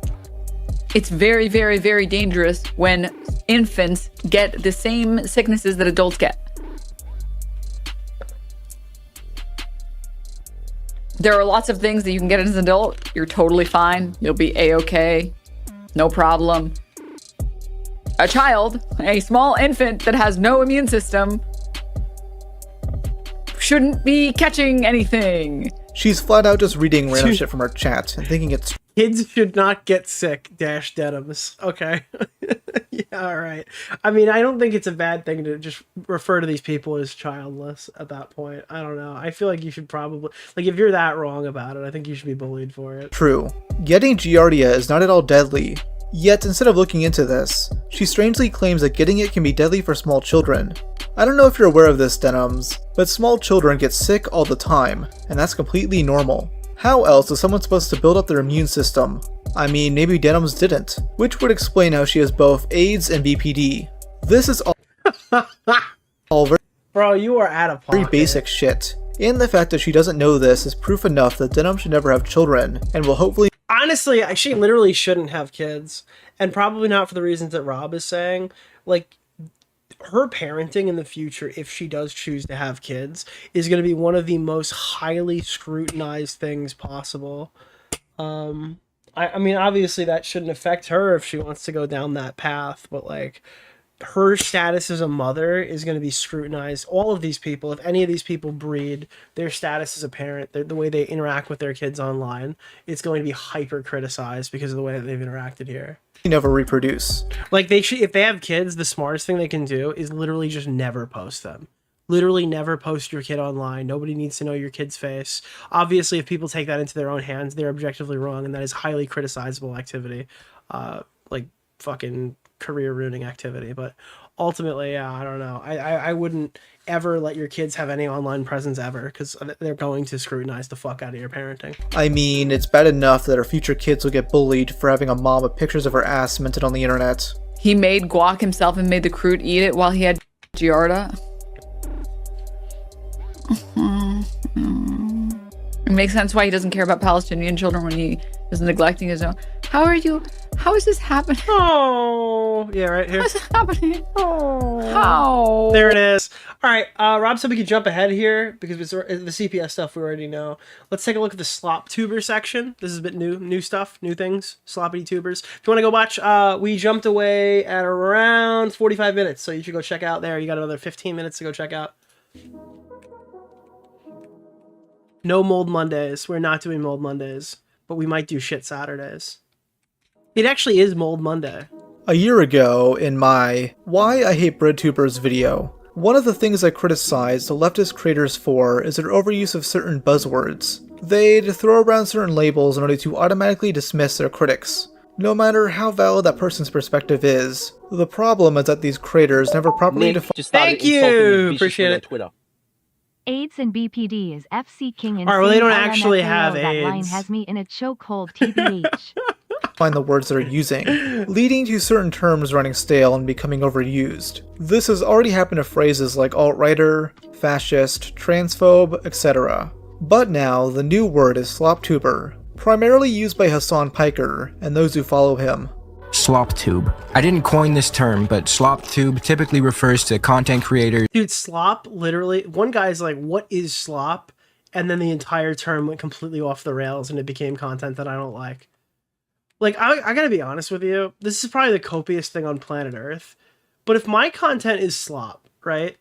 it's very, very, very dangerous when infants get the same sicknesses that adults get. There are lots of things that you can get as an adult. You're totally fine. You'll be A-okay. No problem. A child, a small infant that has no immune system, shouldn't be catching anything. She's flat out just reading random shit from our chat and thinking it's... Kids should not get sick, Denims. Okay. Yeah, alright. I mean, I don't think it's a bad thing to just refer to these people as childless at that point. I don't know. I feel like you should probably... Like, if you're that wrong about it, I think you should be bullied for it. True. Getting Giardia is not at all deadly. Yet, instead of looking into this, she strangely claims that getting it can be deadly for small children. I don't know if you're aware of this, Denims, but small children get sick all the time, and that's completely normal. How else is someone supposed to build up their immune system? I mean, maybe Denims didn't, which would explain how she has both AIDS and BPD. This is all Bro, you are out of pocket. Very basic shit. And the fact that she doesn't know this is proof enough that Denims should never have children, and will hopefully... Honestly, she literally shouldn't have kids, and probably not for the reasons that Rob is saying. Like, her parenting in the future, if she does choose to have kids, is going to be one of the most highly scrutinized things possible. I mean, obviously that shouldn't affect her if she wants to go down that path, but like, her status as a mother is going to be scrutinized. All of these people, if any of these people breed, their status as a parent, the way they interact with their kids online, it's going to be hyper criticized because of the way that they've interacted here. Never reproduce. Like they should, if they have kids, the smartest thing they can do is literally just never post them. Literally never post your kid online. Nobody needs to know your kid's face. Obviously, if people take that into their own hands, they're objectively wrong, and that is highly criticizable activity. Like fucking career ruining activity. But ultimately, yeah, I don't know. I wouldn't ever let your kids have any online presence ever, because they're going to scrutinize the fuck out of your parenting. I mean, it's bad enough that our future kids will get bullied for having a mom with pictures of her ass minted on the internet. He made guac himself and made the crew eat it while he had Giarda. It makes sense why he doesn't care about Palestinian children when he is neglecting his own. How is this happening? Oh, yeah, right here. How is this happening? Oh, how? There it is. All right, Rob said we could jump ahead here because it's the CPS stuff we already know. Let's take a look at the slop tuber section. This is a bit new stuff, new things, sloppy tubers. If you want to go watch, we jumped away at around 45 minutes, so you should go check out there. You got another 15 minutes to go check out. No Mold Mondays. We're not doing Mold Mondays, but we might do shit Saturdays. It actually is Mold Monday. A year ago, in my Why I Hate BreadTubers video, one of the things I criticized the leftist creators for is their overuse of certain buzzwords. They'd throw around certain labels in order to automatically dismiss their critics, no matter how valid that person's perspective is. The problem is that these creators never properly define. Thank you! Appreciate it. Twitter. AIDS and BPD is FC King and all right, well, they don't actually have that AIDS. line has me in a chokehold, TBH. Find the words they're using, leading to certain terms running stale and becoming overused. This has already happened to phrases like alt-righter, fascist, transphobe, etc. But now, the new word is sloptuber, primarily used by Hasan Piker and those who follow him. SlopTube. I didn't coin this term, but SlopTube typically refers to content creators. Dude, slop, literally, one guy's like, what is slop? And then the entire term went completely off the rails and it became content that I don't like. Like, I gotta be honest with you, this is probably the copious thing on planet Earth, but if my content is slop, right,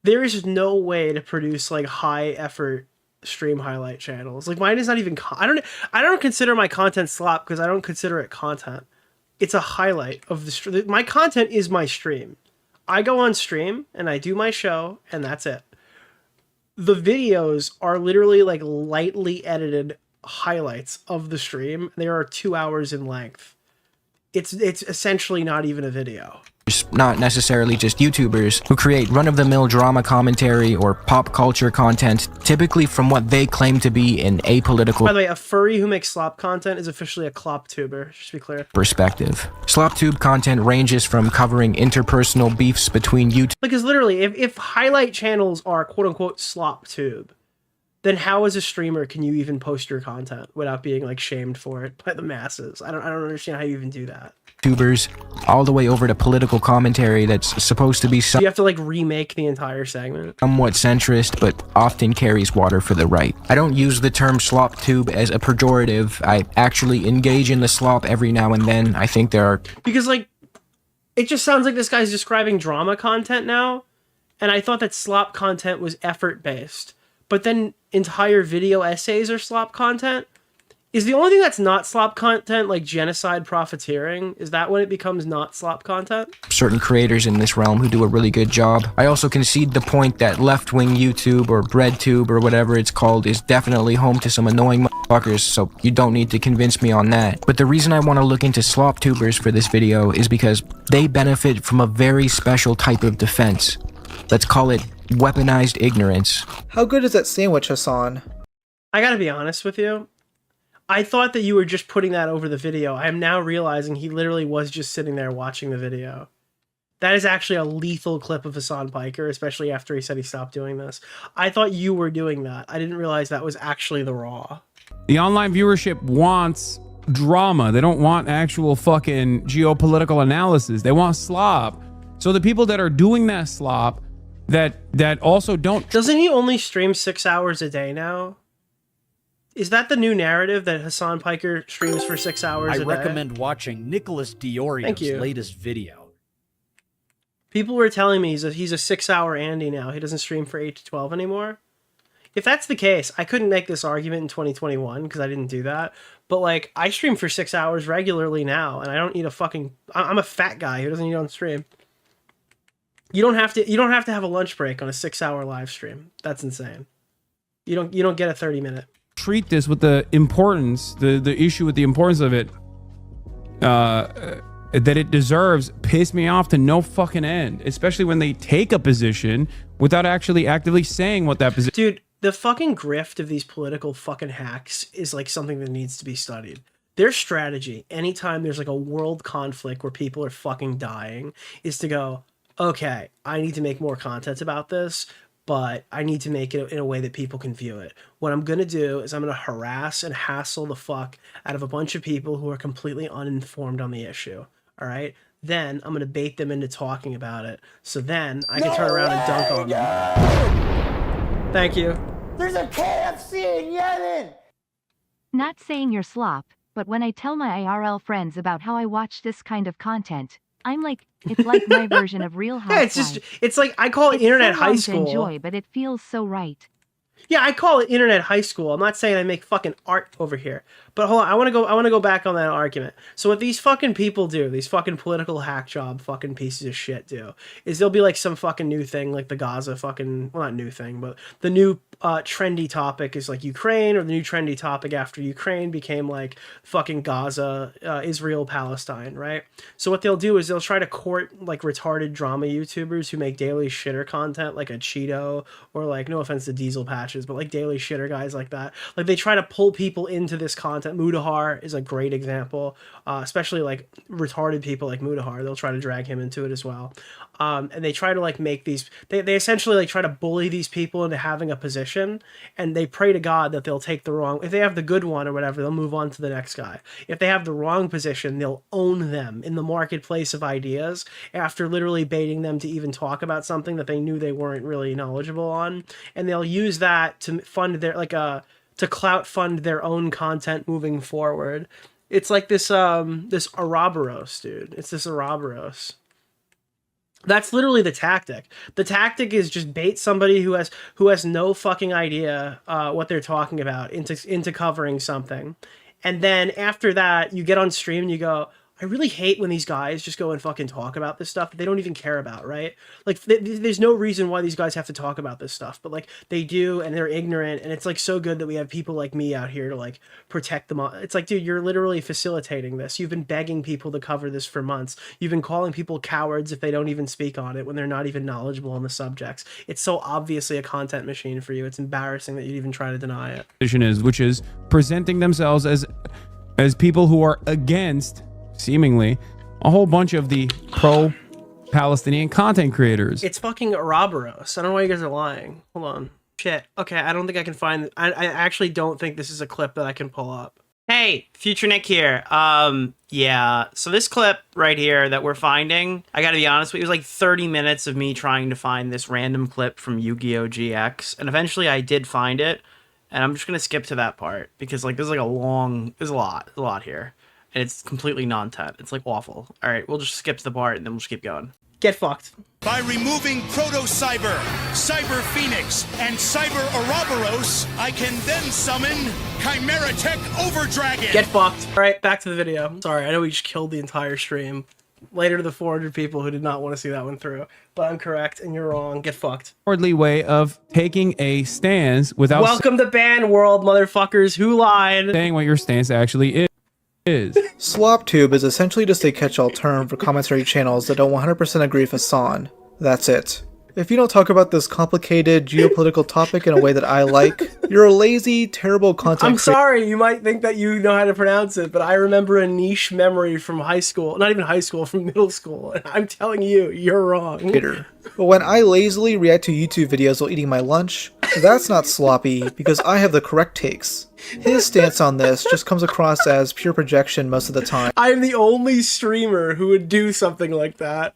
there is no way to produce, like, high-effort stream highlight channels. Like, mine is not even, I don't consider my content slop because I don't consider it content. It's a highlight of the stream. My content is my stream. I go on stream and I do my show and that's it. The videos are literally like lightly edited highlights of the stream. They are 2 hours in length. It's essentially not even a video. Not necessarily just YouTubers who create run-of-the-mill drama commentary or pop culture content, typically from what they claim to be an apolitical By the way, a furry who makes slop content is officially a clop tuber, just to be clear. perspective. SlopTube content ranges from covering interpersonal beefs between YouTube. Because literally, if highlight channels are quote-unquote slop tube, then how as a streamer can you even post your content without being like shamed for it by the masses? I don't understand how you even do that. YouTubers, all the way over to political commentary that's supposed to be You have to like remake the entire segment. somewhat centrist, but often carries water for the right. I don't use the term SlopTube as a pejorative. I actually engage in the slop every now and then. I think there are... Because like, it just sounds like this guy's describing drama content now, and I thought that slop content was effort-based. But then entire video essays are slop content? Is the only thing that's not slop content like genocide profiteering? Is that when it becomes not slop content? certain creators in this realm who do a really good job. I also concede the point that left-wing YouTube or BreadTube or whatever it's called is definitely home to some annoying motherfuckers, so you don't need to convince me on that. But the reason I want to look into SlopTubers for this video is because they benefit from a very special type of defense. Let's call it weaponized ignorance. How good is that sandwich, Hasan? I gotta be honest with you. I thought that you were just putting that over the video. I am now realizing he literally was just sitting there watching the video. That is actually a lethal clip of Hasan Piker, especially after he said he stopped doing this. I thought you were doing that. I didn't realize that was actually the raw. The online viewership wants drama. They don't want actual fucking geopolitical analysis. They want slop. So the people that are doing that slop, that also don't... Doesn't he only stream 6 hours a day now? Is that the new narrative that Hasan Piker streams for 6 hours a day? I recommend watching Nicholas DeOrio's latest video. People were telling me he's a 6-hour Andy now. He doesn't stream for 8 to 12 anymore. If that's the case, I couldn't make this argument in 2021 because I didn't do that. But like, I stream for 6 hours regularly now, and I don't eat a fucking. I'm a fat guy who doesn't eat on stream. You don't have to have a lunch break on a 6-hour live stream. That's insane. You don't get a 30-minute. Treat this with the importance, the issue with the importance of it, that it deserves, piss me off to no fucking end. Especially when they take a position without actually actively saying what that position. Dude, the fucking grift of these political fucking hacks is like something that needs to be studied. Their strategy, anytime there's like a world conflict where people are fucking dying, is to go, okay, I need to make more content about this, but I need to make it in a way that people can view it. What I'm going to do is I'm going to harass and hassle the fuck out of a bunch of people who are completely uninformed on the issue. All right? Then I'm going to bait them into talking about it. So then I can turn around and dunk on them. Thank you. There's a KFC in Yemen! Not saying you're slop, but when I tell my IRL friends about how I watch this kind of content, I'm like, it's like my version of Real Housewives. It's like, I call it internet so high wrong school. to enjoy, but it feels so right. Yeah, I call it internet high school. I'm not saying I make fucking art over here. But hold on, I want to go back on that argument. So what these fucking people do, these fucking political hack job fucking pieces of shit do, is there'll be like some fucking new thing, like the Gaza fucking, well, not new thing, but the new trendy topic is like Ukraine, or the new trendy topic after Ukraine became like fucking Gaza, Israel, Palestine, right? So what they'll do is they'll try to court like retarded drama YouTubers who make daily shitter content, like a Cheeto, or like, no offense to Diesel Patches, but like daily shitter guys like that. Like they try to pull people into this content. Mudahar is a great example, especially like retarded people like Mudahar. They'll try to drag him into it as well. And they try to like make these, they essentially like try to bully these people into having a position, and they pray to God that they'll take the wrong, if they have the good one or whatever, they'll move on to the next guy. If they have the wrong position, they'll own them in the marketplace of ideas after literally baiting them to even talk about something that they knew they weren't really knowledgeable on. And they'll use that to fund their, like to clout fund their own content moving forward. It's like this this Ouroboros, dude. It's this Ouroboros. That's literally the tactic. The tactic is just bait somebody who has no fucking idea what they're talking about into covering something. And then after that, you get on stream and you go, I really hate when these guys just go and fucking talk about this stuff that they don't even care about, right? Like, there's no reason why these guys have to talk about this stuff, but like they do, and they're ignorant, and it's like so good that we have people like me out here to like protect them. It's like, dude, you're literally facilitating this. You've been begging people to cover this for months. You've been calling people cowards if they don't even speak on it when they're not even knowledgeable on the subjects. It's so obviously a content machine for you. It's embarrassing that you'd even try to deny it. Which is presenting themselves as people who are against, seemingly, a whole bunch of the pro-Palestinian content creators. It's fucking Ouroboros. I don't know why you guys are lying. Hold on. Shit. Okay, I don't think I can find... I actually don't think this is a clip that I can pull up. Hey, Future Nick here. Yeah, so this clip right here that we're finding, I gotta be honest with you, it was like 30 minutes of me trying to find this random clip from Yu-Gi-Oh! GX, and eventually I did find it, and I'm just gonna skip to that part, because like there's like there's a lot here. And it's completely non-tent. It's like awful. All right, we'll just skip to the part and then we'll just keep going. Get fucked. By removing Proto-Cyber, Cyber Phoenix, and Cyber Ouroboros, I can then summon Chimera Tech Overdragon. Get fucked. All right, back to the video. Sorry, I know we just killed the entire stream. Later to the 400 people who did not want to see that one through. But I'm correct and you're wrong. Get fucked. Cowardly way of taking a stance without... Welcome to ban world, motherfuckers. Who lied? ...saying what your stance actually is. SlopTube is essentially just a catch-all term for commentary channels that don't 100% agree with Hasan. That's it. If you don't talk about this complicated geopolitical topic in a way that I like, you're a lazy, terrible content I'm sorry, you might think that you know how to pronounce it, but I remember a niche memory from high school, not even high school, from middle school, and I'm telling you, you're wrong. But when I lazily react to YouTube videos while eating my lunch, that's not sloppy, because I have the correct takes. His stance on this just comes across as pure projection most of the time. I'm the only streamer who would do something like that.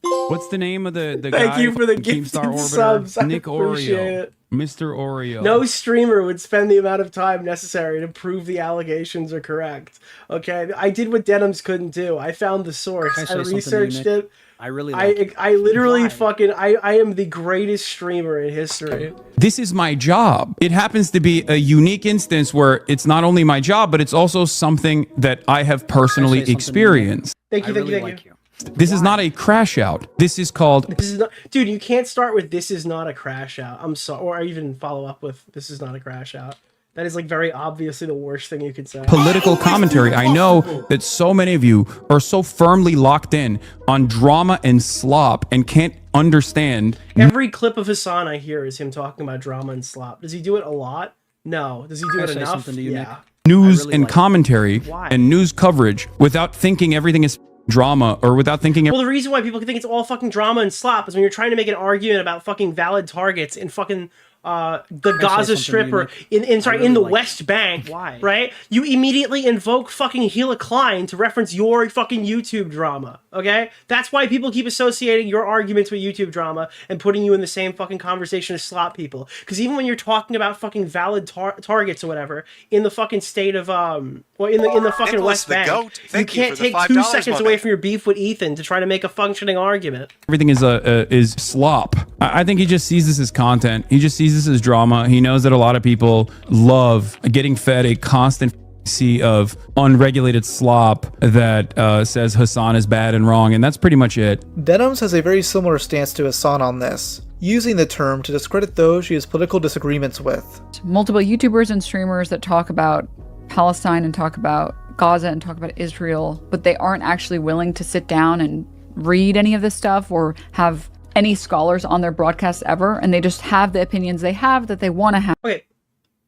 What's the name of the Thank guy you for the from gifted Keemstar Orbiter? subs. I Nick appreciate Oreo. it. Mr. Oreo. No streamer would spend the amount of time necessary to prove the allegations are correct. Okay, I did what Denims couldn't do. I found the source. Can I say I something to you, researched Nick? it. I really like it. I literally fucking I am the greatest streamer in history. This is my job. It happens to be a unique instance where it's not only my job, but it's also something that I have personally experienced. Thank you, thank you. This is not a crash out. This is called This is not, dude. You can't start with "this is not a crash out." I'm sorry, or even follow up with "this is not a crash out." That is like very obviously the worst thing you could say. political commentary. I know that so many of you are so firmly locked in on drama and slop and can't understand. Every clip of Hasan I hear is him talking about drama and slop. Does he do it a lot? No. Does he do Can I it say enough? something to you, Yeah. News and commentary Why? and news coverage without thinking everything is drama or without thinking. Well, the reason why people think it's all fucking drama and slop is when you're trying to make an argument about fucking valid targets in fucking the Gaza Strip or in the West Bank. Why? Right? You immediately invoke fucking Gila Klein to reference your fucking YouTube drama. Okay? That's why people keep associating your arguments with YouTube drama and putting you in the same fucking conversation as slop people. Because even when you're talking about fucking valid targets or whatever in the fucking state of in the fucking Nicholas West the Bank, Goat, you thank you can't for the take 2 $5, seconds my away man. from your beef with Ethan to try to make a functioning argument. Everything is slop. I think he just sees this as content. He just sees this as drama. He knows that a lot of people love getting fed a constant sea of unregulated slop that says Hasan is bad and wrong, and that's pretty much it. Denims has a very similar stance to Hasan on this, using the term to discredit those she has political disagreements with. Multiple YouTubers and streamers that talk about Palestine and talk about Gaza and talk about Israel, but they aren't actually willing to sit down and read any of this stuff or have any scholars on their broadcasts ever, and they just have the opinions they have that they want to have. Okay,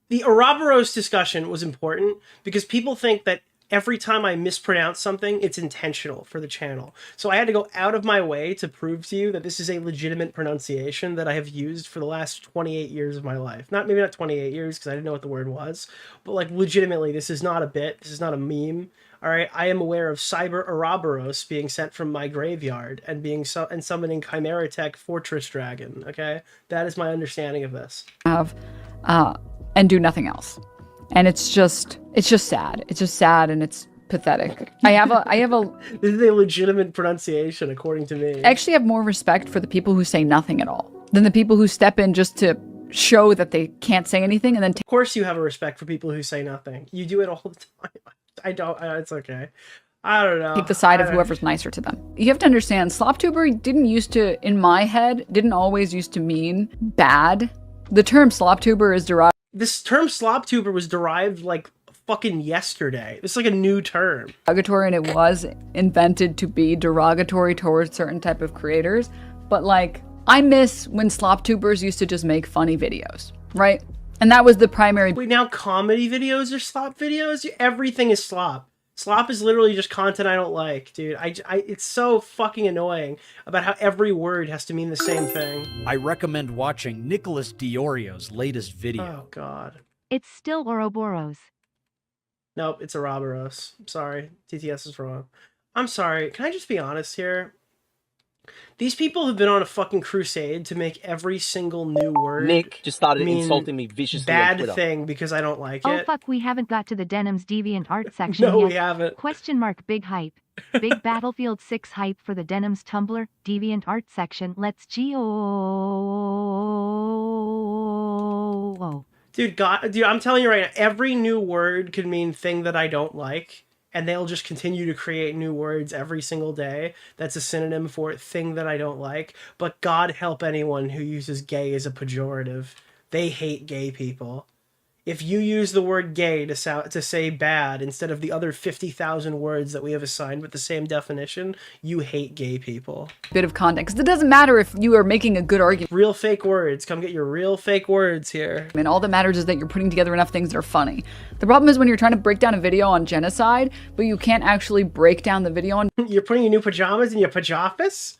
the Ouroboros discussion was important because people think that every time I mispronounce something, it's intentional for the channel. So I had to go out of my way to prove to you that this is a legitimate pronunciation that I have used for the last 28 years of my life. Maybe not 28 years because I didn't know what the word was, but like legitimately, this is not a bit. This is not a meme. All right, I am aware of Cyber Ouroboros being sent from my graveyard and and summoning Chimera Tech Fortress Dragon. Okay, that is my understanding of this. And do nothing else. And it's just sad. It's just sad and it's pathetic. I have a This is a legitimate pronunciation according to me. I actually have more respect for the people who say nothing at all than the people who step in just to show that they can't say anything and then Of course you have a respect for people who say nothing. You do it all the time. I don't, it's okay. I don't know. take the side of whoever's nicer to them. You have to understand, sloptuber didn't used to, in my head, didn't always used to mean bad. The term sloptuber is derived. This term sloptuber was derived like fucking yesterday. It's like a new term. Derogatory, and it was invented to be derogatory towards certain type of creators. But like, I miss when sloptubers used to just make funny videos, right? And that was the primary. Wait, now comedy videos are slop videos? Everything is slop. Slop is literally just content I don't like, dude. It's so fucking annoying about how every word has to mean the same thing. I recommend watching Nicholas DeOrio's latest video. Oh, God. It's still Ouroboros. Nope, it's Ouroboros. I'm sorry. TTS is wrong. I'm sorry. Can I just be honest here? These people have been on a fucking crusade to make every single new word Nick just started mean insulting me viciously on bad Twitter. thing because I don't like Oh it. fuck, we haven't got to the Denims deviant art section No, yet. we haven't. Question mark, big hype. Big Battlefield 6 hype for the Denims Tumblr deviant art section. Let's go. Dude, I'm telling you right now, every new word could mean thing that I don't like, and they'll just continue to create new words every single day. That's a synonym for thing that I don't like. But God help anyone who uses gay as a pejorative. They hate gay people. If you use the word gay to say bad instead of the other 50,000 words that we have assigned with the same definition, you hate gay people. Bit of context. 'Cause it doesn't matter if you are making a good argument. Real fake words. Come get your real fake words here. And all that matters is that you're putting together enough things that are funny. The problem is when you're trying to break down a video on genocide, but you can't actually break down the video on You're putting your new pajamas in your pajamas?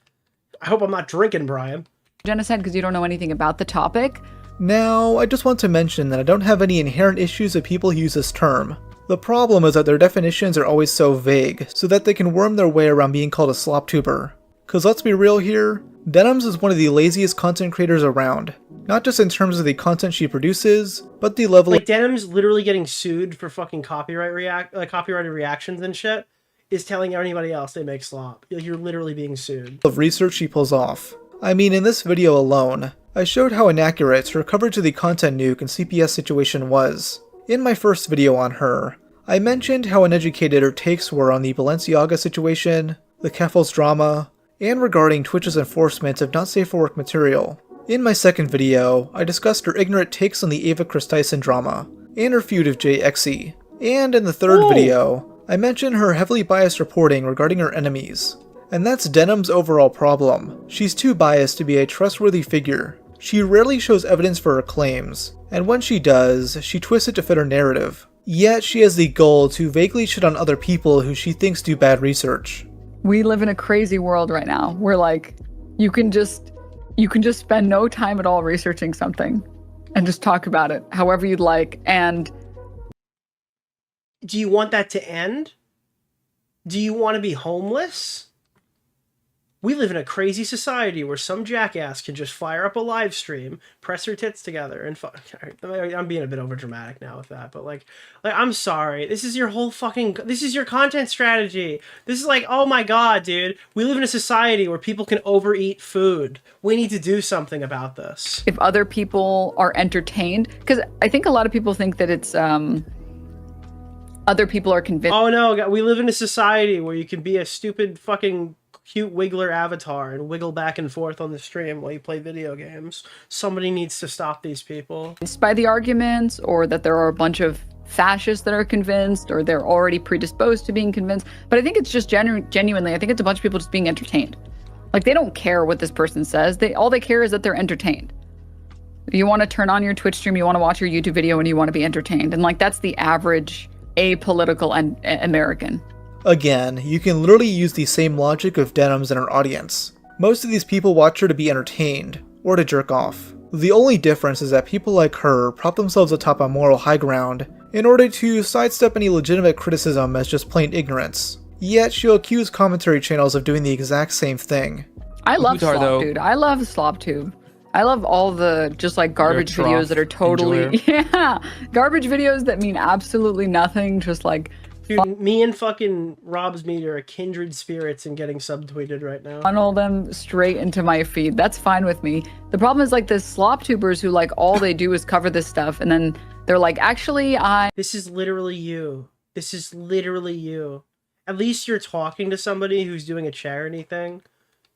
I hope I'm not drinking, Brian. genocide because you don't know anything about the topic. Now, I just want to mention that I don't have any inherent issues with people who use this term. The problem is that their definitions are always so vague, so that they can worm their way around being called a sloptuber. Cause let's be real here, Denims is one of the laziest content creators around. not just in terms of the content she produces, but the level like Denims literally getting sued for fucking copyrighted reactions and shit is telling anybody else they make slop. You're literally being sued. of research she pulls off. I mean, in this video alone, I showed how inaccurate her coverage of the content nuke and CPS situation was. In my first video on her, I mentioned how uneducated her takes were on the Balenciaga situation, the Keffels drama, and regarding Twitch's enforcement of not safe for work material. In my second video, I discussed her ignorant takes on the Ava Chris Tyson drama, and her feud of JXE. And in the third video, I mentioned her heavily biased reporting regarding her enemies. And that's Denims' overall problem. She's too biased to be a trustworthy figure. She rarely shows evidence for her claims, and when she does, she twists it to fit her narrative. Yet she has the goal to vaguely shit on other people who she thinks do bad research. We live in a crazy world right now where like you can just spend no time at all researching something and just talk about it however you'd like. And do you want that to end? Do you want to be homeless? We live in a crazy society where some jackass can just fire up a live stream, press her tits together, and I'm being a bit overdramatic now with that, but like I'm sorry. This is your whole fucking. This is your content strategy. This is like, oh my god, dude. We live in a society where people can overeat food. We need to do something about this. if other people are entertained, because I think a lot of people think that it's other people are convinced. Oh no, we live in a society where you can be a stupid fucking cute wiggler avatar and wiggle back and forth on the stream while you play video games. Somebody needs to stop these people. By the arguments, or that there are a bunch of fascists that are convinced, or they're already predisposed to being convinced. But I think it's just genuinely, I think it's a bunch of people just being entertained. Like, they don't care what this person says. All they care is that they're entertained. You want to turn on your Twitch stream, you want to watch your YouTube video, and you want to be entertained. And like, that's the average apolitical and American. Again, you can literally use the same logic of Denims in her audience. Most of these people watch her to be entertained, or to jerk off. The only difference is that people like her prop themselves atop a moral high ground in order to sidestep any legitimate criticism as just plain ignorance. Yet she'll accuse commentary channels of doing the exact same thing. I love Slop, dude. I love SlopTube. I love all the just like garbage videos that are totally garbage videos that mean absolutely nothing, just like dude, me and fucking RobsMedia are kindred spirits in getting subtweeted right now. Funnel them straight into my feed. That's fine with me. The problem is like the SlopTubers who like all they do is cover this stuff, and then they're like, actually, This is literally you. This is literally you. At least you're talking to somebody who's doing a charity thing.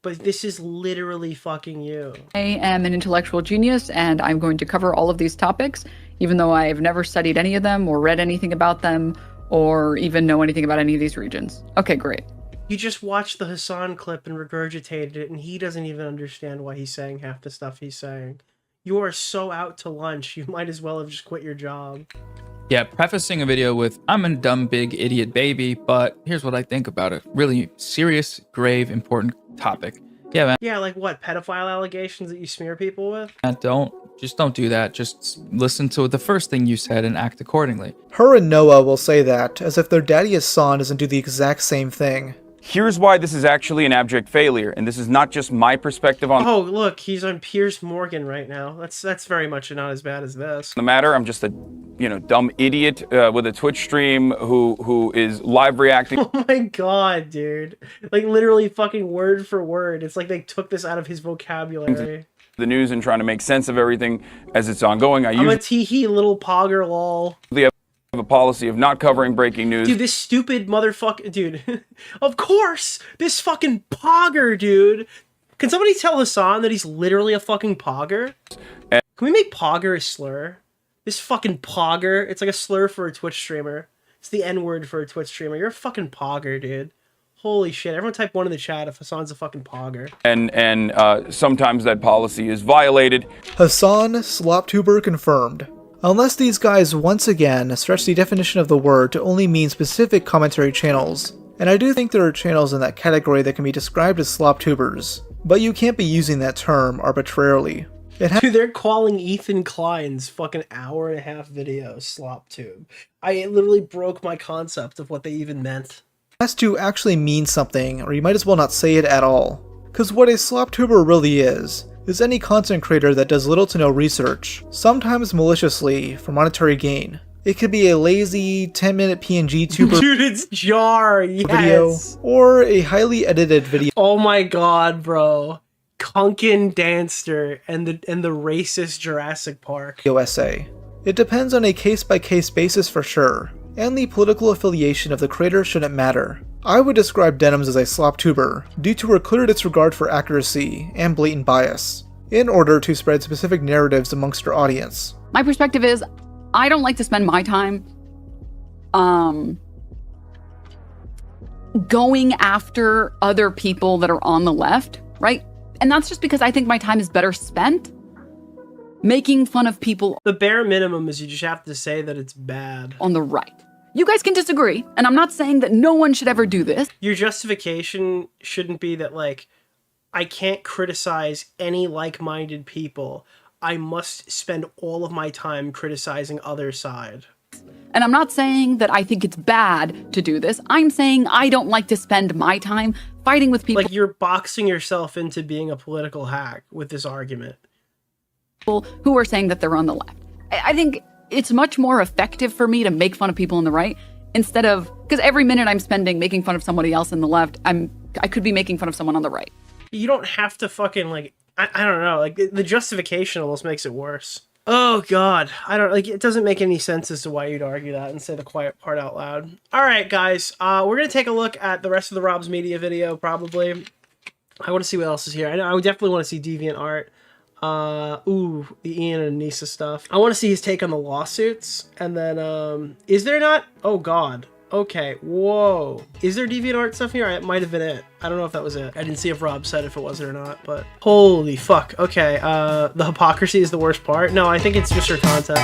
But this is literally fucking you. I am an intellectual genius, and I'm going to cover all of these topics, even though I've never studied any of them or read anything about them or even know anything about any of these regions. Okay, great. You just watched the Hasan clip and regurgitated it, and he doesn't even understand why he's saying half the stuff he's saying. You are so out to lunch, you might as well have just quit your job. Yeah, prefacing a video with, I'm a dumb, big, idiot baby, but here's what I think about it. Really serious, grave, important topic. Yeah, man. Yeah, like what? Pedophile allegations that you smear people with? Don't do that. Just listen to the first thing you said and act accordingly. Her and Noah will say that, as if their daddy Hasan doesn't do the exact same thing. Here's why this is actually an abject failure, and this is not just my perspective on Oh, look, he's on Piers Morgan right now. That's very much not as bad as this. the matter. I'm just a, dumb idiot with a Twitch stream who is live reacting. Oh my god, dude. Like, literally fucking word for word. It's like they took this out of his vocabulary. The news and trying to make sense of everything as it's ongoing. I'm a tee-hee little pogger lol. have a policy of not covering breaking news. Dude, this stupid motherfucker, dude. Of course, this fucking pogger, dude. Can somebody tell Hasan that he's literally a fucking pogger? Can we make pogger a slur? This fucking pogger, it's like a slur for a Twitch streamer. It's the N-word for a Twitch streamer. You're a fucking pogger, dude. Holy shit. Everyone type 1 in the chat if Hasan's a fucking pogger. And sometimes that policy is violated. Hasan, SlopTuber confirmed. Unless these guys once again stretch the definition of the word to only mean specific commentary channels. And I do think there are channels in that category that can be described as SlopTubers, but you can't be using that term arbitrarily. Dude, they're calling Ethan Klein's fucking hour-and-a-half video SlopTube. It literally broke my concept of what they even meant. It has to actually mean something, or you might as well not say it at all. Cause what a SlopTuber really is is any content creator that does little to no research, sometimes maliciously for monetary gain. It could be a lazy 10-minute PNG tuber Dude, it's Jar, yes. video, or a highly edited video. Oh my god, bro. Kunkin Danster and the racist Jurassic Park. essay. It depends on a case-by-case basis for sure, and the political affiliation of the creator shouldn't matter. I would describe Denims as a slop tuber due to her clear disregard for accuracy and blatant bias, in order to spread specific narratives amongst her audience. My perspective is, I don't like to spend my time going after other people that are on the left, right? And that's just because I think my time is better spent making fun of people. The bare minimum is you just have to say that it's bad. On the right. You guys can disagree, and I'm not saying that no one should ever do this. Your justification shouldn't be that, like, I can't criticize any like-minded people. I must spend all of my time criticizing other side. And I'm not saying that I think it's bad to do this. I'm saying I don't like to spend my time fighting with people. Like, you're boxing yourself into being a political hack with this argument. Who are saying that they're on the left. I think it's much more effective for me to make fun of people on the right instead of, because every minute I'm spending making fun of somebody else on the left, I could be making fun of someone on the right. You don't have to fucking, like, I don't know, like, the justification almost makes it worse. Oh god, I don't, like, it doesn't make any sense as to why you'd argue that and say the quiet part out loud. Alright guys, we're gonna take a look at the rest of the RobsMedia video, probably. I want to see what else is here. I definitely want to see DeviantArt. Ooh, the Ian and Anissa stuff. I want to see his take on the lawsuits, and then, is there not? Oh god. Okay, whoa. Is there DeviantArt stuff here? It might have been it. I don't know if that was it. I didn't see if Rob said if it was it or not, but holy fuck. Okay, the hypocrisy is the worst part. No, I think it's just her content.